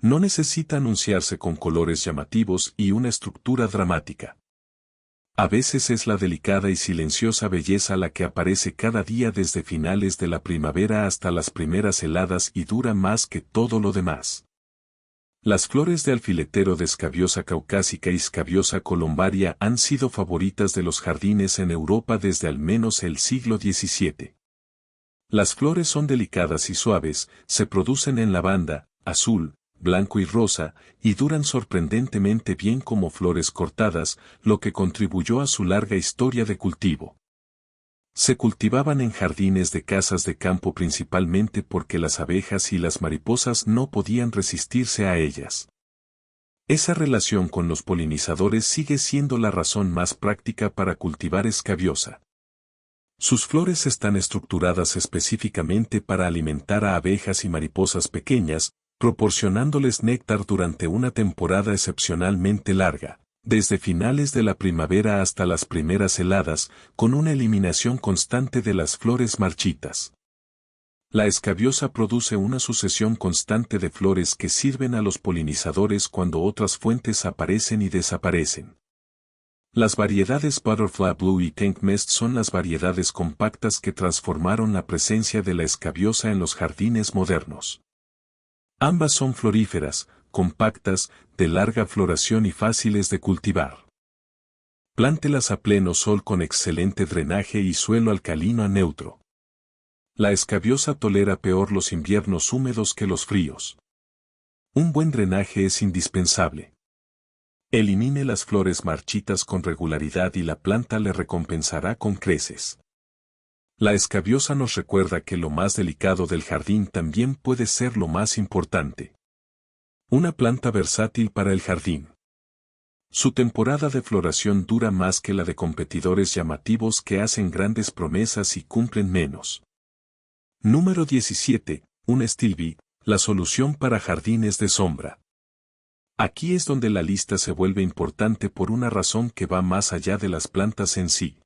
No necesita anunciarse con colores llamativos y una estructura dramática. A veces es la delicada y silenciosa belleza la que aparece cada día desde finales de la primavera hasta las primeras heladas y dura más que todo lo demás. Las flores de alfiletero de Scabiosa caucásica y Scabiosa columbaria han sido favoritas de los jardines en Europa desde al menos el siglo XVII. Las flores son delicadas y suaves, se producen en lavanda, azul, blanco y rosa, y duran sorprendentemente bien como flores cortadas, lo que contribuyó a su larga historia de cultivo. Se cultivaban en jardines de casas de campo principalmente porque las abejas y las mariposas no podían resistirse a ellas. Esa relación con los polinizadores sigue siendo la razón más práctica para cultivar Scabiosa. Sus flores están estructuradas específicamente para alimentar a abejas y mariposas pequeñas, proporcionándoles néctar durante una temporada excepcionalmente larga, desde finales de la primavera hasta las primeras heladas, con una eliminación constante de las flores marchitas. La Scabiosa produce una sucesión constante de flores que sirven a los polinizadores cuando otras fuentes aparecen y desaparecen. Las variedades Butterfly Blue y Tank Mist son las variedades compactas que transformaron la presencia de la Scabiosa en los jardines modernos. Ambas son floríferas, compactas, de larga floración y fáciles de cultivar. Plántelas a pleno sol con excelente drenaje y suelo alcalino a neutro. La Scabiosa tolera peor los inviernos húmedos que los fríos. Un buen drenaje es indispensable. Elimine las flores marchitas con regularidad y la planta le recompensará con creces. La Scabiosa nos recuerda que lo más delicado del jardín también puede ser lo más importante. Una planta versátil para el jardín. Su temporada de floración dura más que la de competidores llamativos que hacen grandes promesas y cumplen menos. Número 17. Un Stilby, la solución para jardines de sombra. Aquí es donde la lista se vuelve importante por una razón que va más allá de las plantas en sí.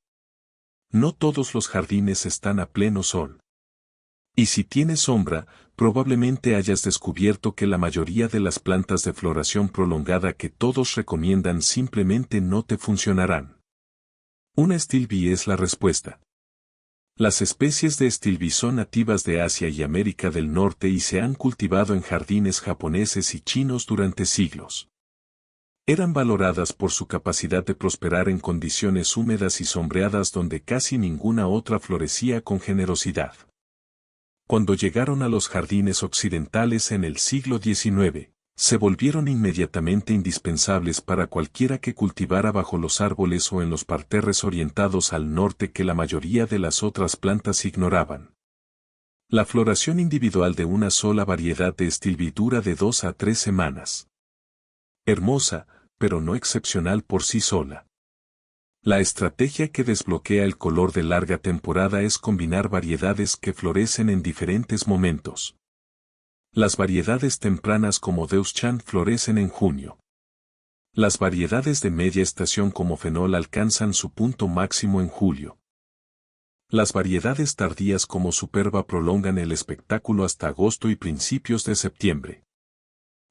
No todos los jardines están a pleno sol. Y si tienes sombra, probablemente hayas descubierto que la mayoría de las plantas de floración prolongada que todos recomiendan simplemente no te funcionarán. Una Stilby es la respuesta. Las especies de Stilby son nativas de Asia y América del Norte y se han cultivado en jardines japoneses y chinos durante siglos. Eran valoradas por su capacidad de prosperar en condiciones húmedas y sombreadas donde casi ninguna otra florecía con generosidad. Cuando llegaron a los jardines occidentales en el siglo XIX, se volvieron inmediatamente indispensables para cualquiera que cultivara bajo los árboles o en los parterres orientados al norte que la mayoría de las otras plantas ignoraban. La floración individual de una sola variedad de Stilby dura de 2 a 3 semanas. Hermosa, pero no excepcional por sí sola. La estrategia que desbloquea el color de larga temporada es combinar variedades que florecen en diferentes momentos. Las variedades tempranas como Deutschland florecen en junio. Las variedades de media estación como Fenol alcanzan su punto máximo en julio. Las variedades tardías como Superba prolongan el espectáculo hasta agosto y principios de septiembre.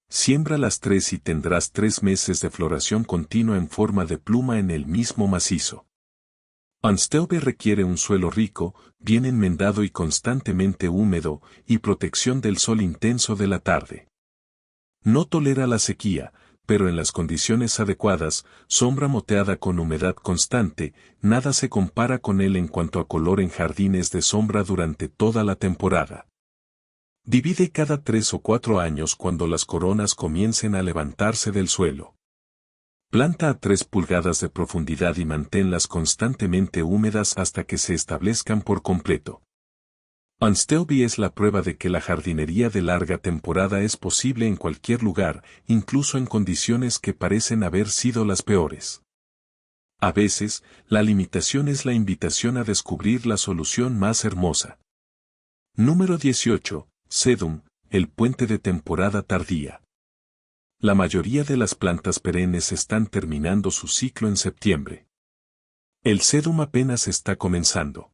Siembra las 3 y tendrás 3 meses de floración continua en forma de pluma en el mismo macizo. Unstelbe requiere un suelo rico, bien enmendado y constantemente húmedo, y protección del sol intenso de la tarde. No tolera la sequía, pero en las condiciones adecuadas, sombra moteada con humedad constante, nada se compara con él en cuanto a color en jardines de sombra durante toda la temporada. Divide cada 3 o 4 años cuando las coronas comiencen a levantarse del suelo. Planta a 3 pulgadas de profundidad y manténlas constantemente húmedas hasta que se establezcan por completo. Unstelby es la prueba de que la jardinería de larga temporada es posible en cualquier lugar, incluso en condiciones que parecen haber sido las peores. A veces, la limitación es la invitación a descubrir la solución más hermosa. Número 18. Sedum, el puente de temporada tardía. La mayoría de las plantas perennes están terminando su ciclo en septiembre. El sedum apenas está comenzando.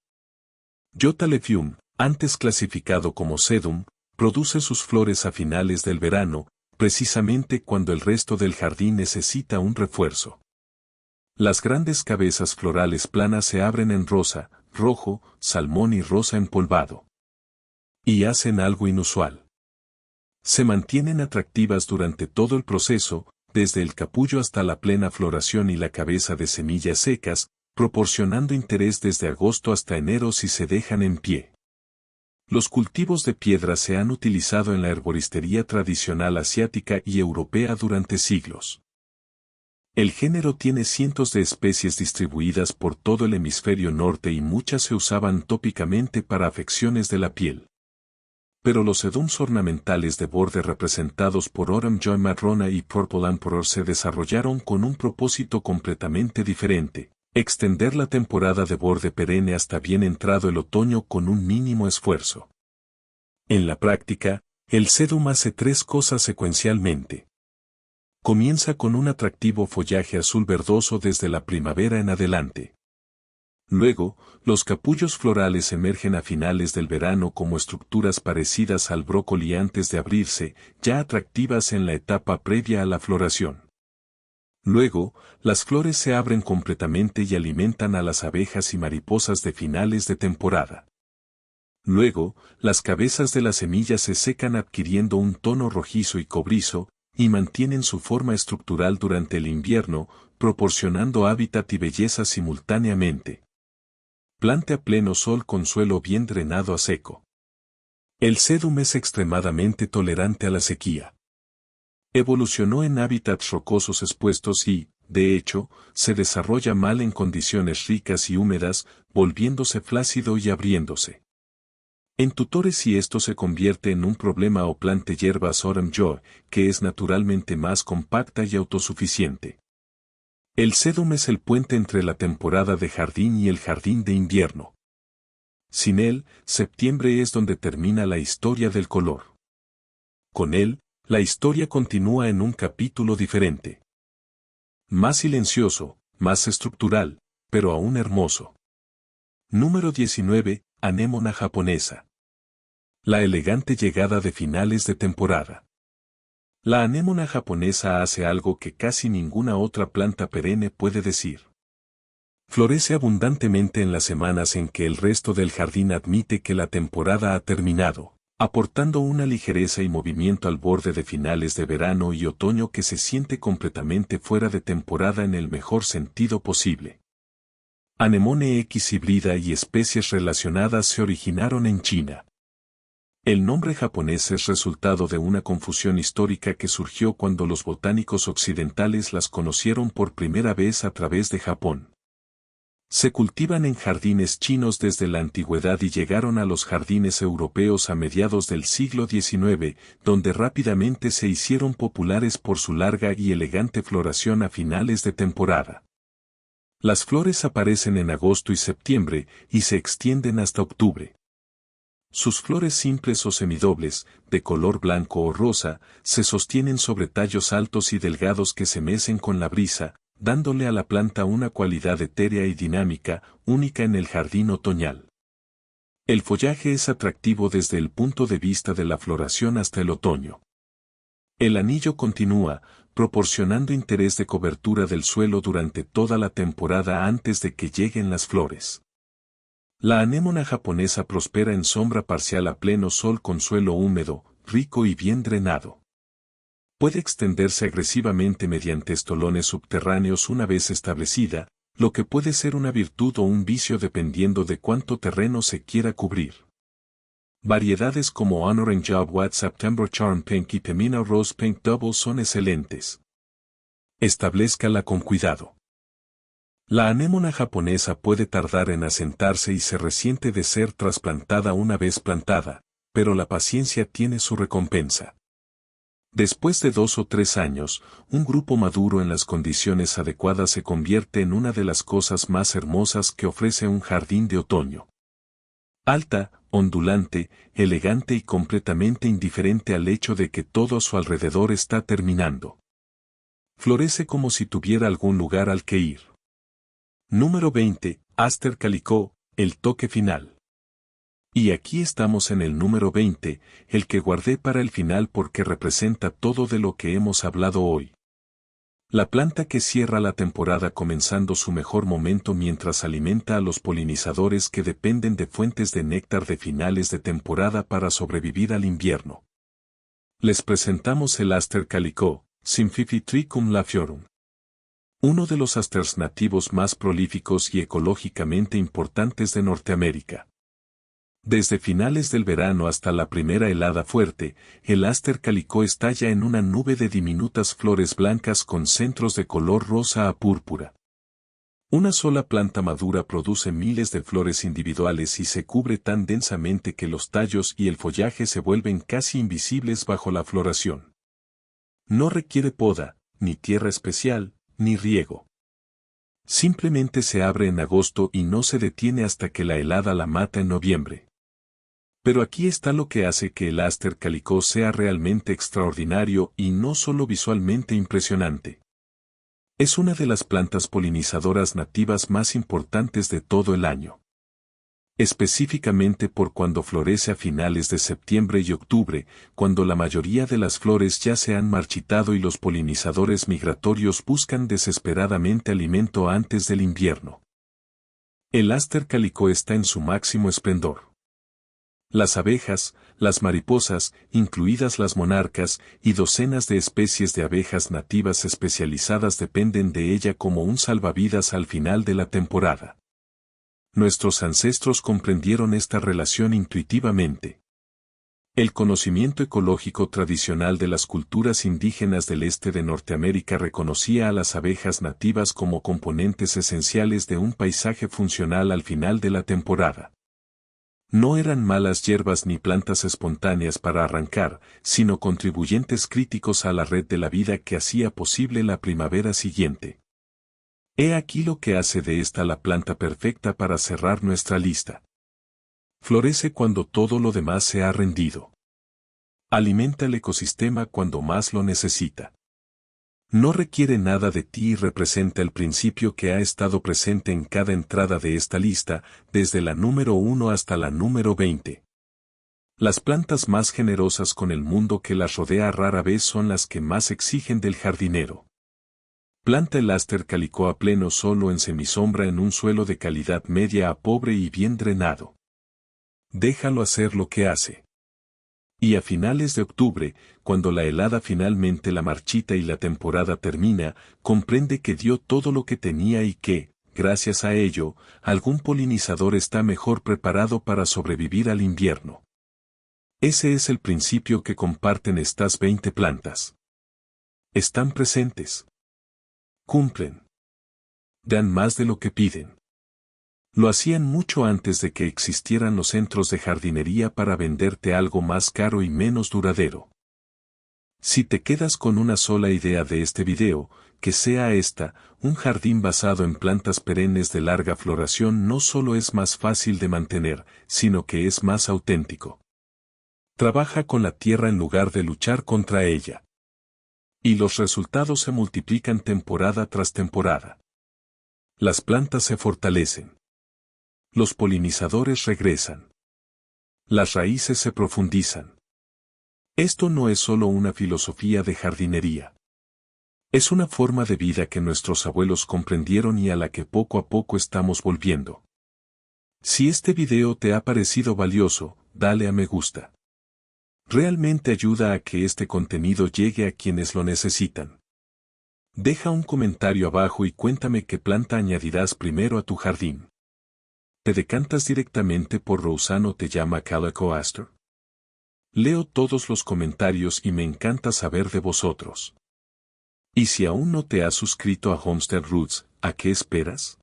Jotalefium, antes clasificado como sedum, produce sus flores a finales del verano, precisamente cuando el resto del jardín necesita un refuerzo. Las grandes cabezas florales planas se abren en rosa, rojo, salmón y rosa empolvado. Y hacen algo inusual. Se mantienen atractivas durante todo el proceso, desde el capullo hasta la plena floración y la cabeza de semillas secas, proporcionando interés desde agosto hasta enero si se dejan en pie. Los cultivos de piedra se han utilizado en la herboristería tradicional asiática y europea durante siglos. El género tiene cientos de especies distribuidas por todo el hemisferio norte y muchas se usaban tópicamente para afecciones de la piel. Pero los sedums ornamentales de borde representados por Autumn Joy Marrona y Purple Emperor se desarrollaron con un propósito completamente diferente: extender la temporada de borde perenne hasta bien entrado el otoño con un mínimo esfuerzo. En la práctica, el sedum hace tres cosas secuencialmente. Comienza con un atractivo follaje azul verdoso desde la primavera en adelante. Luego, los capullos florales emergen a finales del verano como estructuras parecidas al brócoli antes de abrirse, ya atractivas en la etapa previa a la floración. Luego, las flores se abren completamente y alimentan a las abejas y mariposas de finales de temporada. Luego, las cabezas de las semillas se secan adquiriendo un tono rojizo y cobrizo, y mantienen su forma estructural durante el invierno, proporcionando hábitat y belleza simultáneamente. Plante a pleno sol con suelo bien drenado a seco. El sedum es extremadamente tolerante a la sequía. Evolucionó en hábitats rocosos expuestos y, de hecho, se desarrolla mal en condiciones ricas y húmedas, volviéndose flácido y abriéndose. En tutores si esto se convierte en un problema o plante hierbas Autumn Joy, que es naturalmente más compacta y autosuficiente. El sedum es el puente entre la temporada de jardín y el jardín de invierno. Sin él, septiembre es donde termina la historia del color. Con él, la historia continúa en un capítulo diferente. Más silencioso, más estructural, pero aún hermoso. Número 19, anémona japonesa. La elegante llegada de finales de temporada. La anémona japonesa hace algo que casi ninguna otra planta perenne puede decir. Florece abundantemente en las semanas en que el resto del jardín admite que la temporada ha terminado, aportando una ligereza y movimiento al borde de finales de verano y otoño que se siente completamente fuera de temporada en el mejor sentido posible. Anemone X híbrida y especies relacionadas se originaron en China. El nombre japonés es resultado de una confusión histórica que surgió cuando los botánicos occidentales las conocieron por primera vez a través de Japón. Se cultivan en jardines chinos desde la antigüedad y llegaron a los jardines europeos a mediados del siglo XIX, donde rápidamente se hicieron populares por su larga y elegante floración a finales de temporada. Las flores aparecen en agosto y septiembre y se extienden hasta octubre. Sus flores simples o semidobles, de color blanco o rosa, se sostienen sobre tallos altos y delgados que se mecen con la brisa, dándole a la planta una cualidad etérea y dinámica, única en el jardín otoñal. El follaje es atractivo desde el punto de vista de la floración hasta el otoño. El anillo continúa, proporcionando interés de cobertura del suelo durante toda la temporada antes de que lleguen las flores. La anémona japonesa prospera en sombra parcial a pleno sol con suelo húmedo, rico y bien drenado. Puede extenderse agresivamente mediante estolones subterráneos una vez establecida, lo que puede ser una virtud o un vicio dependiendo de cuánto terreno se quiera cubrir. Variedades como Honoring Job What September Charm Pink y Pemina Rose Pink Double son excelentes. Establezcala con cuidado. La anémona japonesa puede tardar en asentarse y se resiente de ser trasplantada una vez plantada, pero la paciencia tiene su recompensa. Después de 2 o 3 años, un grupo maduro en las condiciones adecuadas se convierte en una de las cosas más hermosas que ofrece un jardín de otoño. Alta, ondulante, elegante y completamente indiferente al hecho de que todo a su alrededor está terminando. Florece como si tuviera algún lugar al que ir. Número 20, Aster Calico, el toque final. Y aquí estamos en el número 20, el que guardé para el final porque representa todo de lo que hemos hablado hoy. La planta que cierra la temporada comenzando su mejor momento mientras alimenta a los polinizadores que dependen de fuentes de néctar de finales de temporada para sobrevivir al invierno. Les presentamos el Aster calico, Symphyotricum lafiorum. Uno de los asters nativos más prolíficos y ecológicamente importantes de Norteamérica. Desde finales del verano hasta la primera helada fuerte, el Aster calico estalla en una nube de diminutas flores blancas con centros de color rosa a púrpura. Una sola planta madura produce miles de flores individuales y se cubre tan densamente que los tallos y el follaje se vuelven casi invisibles bajo la floración. No requiere poda, ni tierra especial, ni riego. Simplemente se abre en agosto y no se detiene hasta que la helada la mata en noviembre. Pero aquí está lo que hace que el Aster calico sea realmente extraordinario y no solo visualmente impresionante. Es una de las plantas polinizadoras nativas más importantes de todo el año. Específicamente por cuando florece a finales de septiembre y octubre, cuando la mayoría de las flores ya se han marchitado y los polinizadores migratorios buscan desesperadamente alimento antes del invierno. El Aster calico está en su máximo esplendor. Las abejas, las mariposas, incluidas las monarcas, y docenas de especies de abejas nativas especializadas dependen de ella como un salvavidas al final de la temporada. Nuestros ancestros comprendieron esta relación intuitivamente. El conocimiento ecológico tradicional de las culturas indígenas del este de Norteamérica reconocía a las abejas nativas como componentes esenciales de un paisaje funcional al final de la temporada. No eran malas hierbas ni plantas espontáneas para arrancar, sino contribuyentes críticos a la red de la vida que hacía posible la primavera siguiente. He aquí lo que hace de esta la planta perfecta para cerrar nuestra lista. Florece cuando todo lo demás se ha rendido. Alimenta el ecosistema cuando más lo necesita. No requiere nada de ti y representa el principio que ha estado presente en cada entrada de esta lista, desde la número 1 hasta la número 20. Las plantas más generosas con el mundo que las rodea rara vez son las que más exigen del jardinero. Planta el Aster calico a pleno solo en semisombra en un suelo de calidad media a pobre y bien drenado. Déjalo hacer lo que hace. Y a finales de octubre, cuando la helada finalmente la marchita y la temporada termina, comprende que dio todo lo que tenía y que, gracias a ello, algún polinizador está mejor preparado para sobrevivir al invierno. Ese es el principio que comparten estas 20 plantas. Están presentes. Cumplen. Dan más de lo que piden. Lo hacían mucho antes de que existieran los centros de jardinería para venderte algo más caro y menos duradero. Si te quedas con una sola idea de este video, que sea esta, un jardín basado en plantas perennes de larga floración no solo es más fácil de mantener, sino que es más auténtico. Trabaja con la tierra en lugar de luchar contra ella. Y los resultados se multiplican temporada tras temporada. Las plantas se fortalecen. Los polinizadores regresan. Las raíces se profundizan. Esto no es solo una filosofía de jardinería. Es una forma de vida que nuestros abuelos comprendieron y a la que poco a poco estamos volviendo. Si este video te ha parecido valioso, dale a me gusta. Realmente ayuda a que este contenido llegue a quienes lo necesitan. Deja un comentario abajo y cuéntame qué planta añadirás primero a tu jardín. ¿Te decantas directamente por Roseanne o te llama Calico Aster? Leo todos los comentarios y me encanta saber de vosotros. Y si aún no te has suscrito a Homestead Roots, ¿a qué esperas?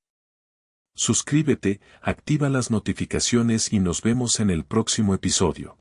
Suscríbete, activa las notificaciones y nos vemos en el próximo episodio.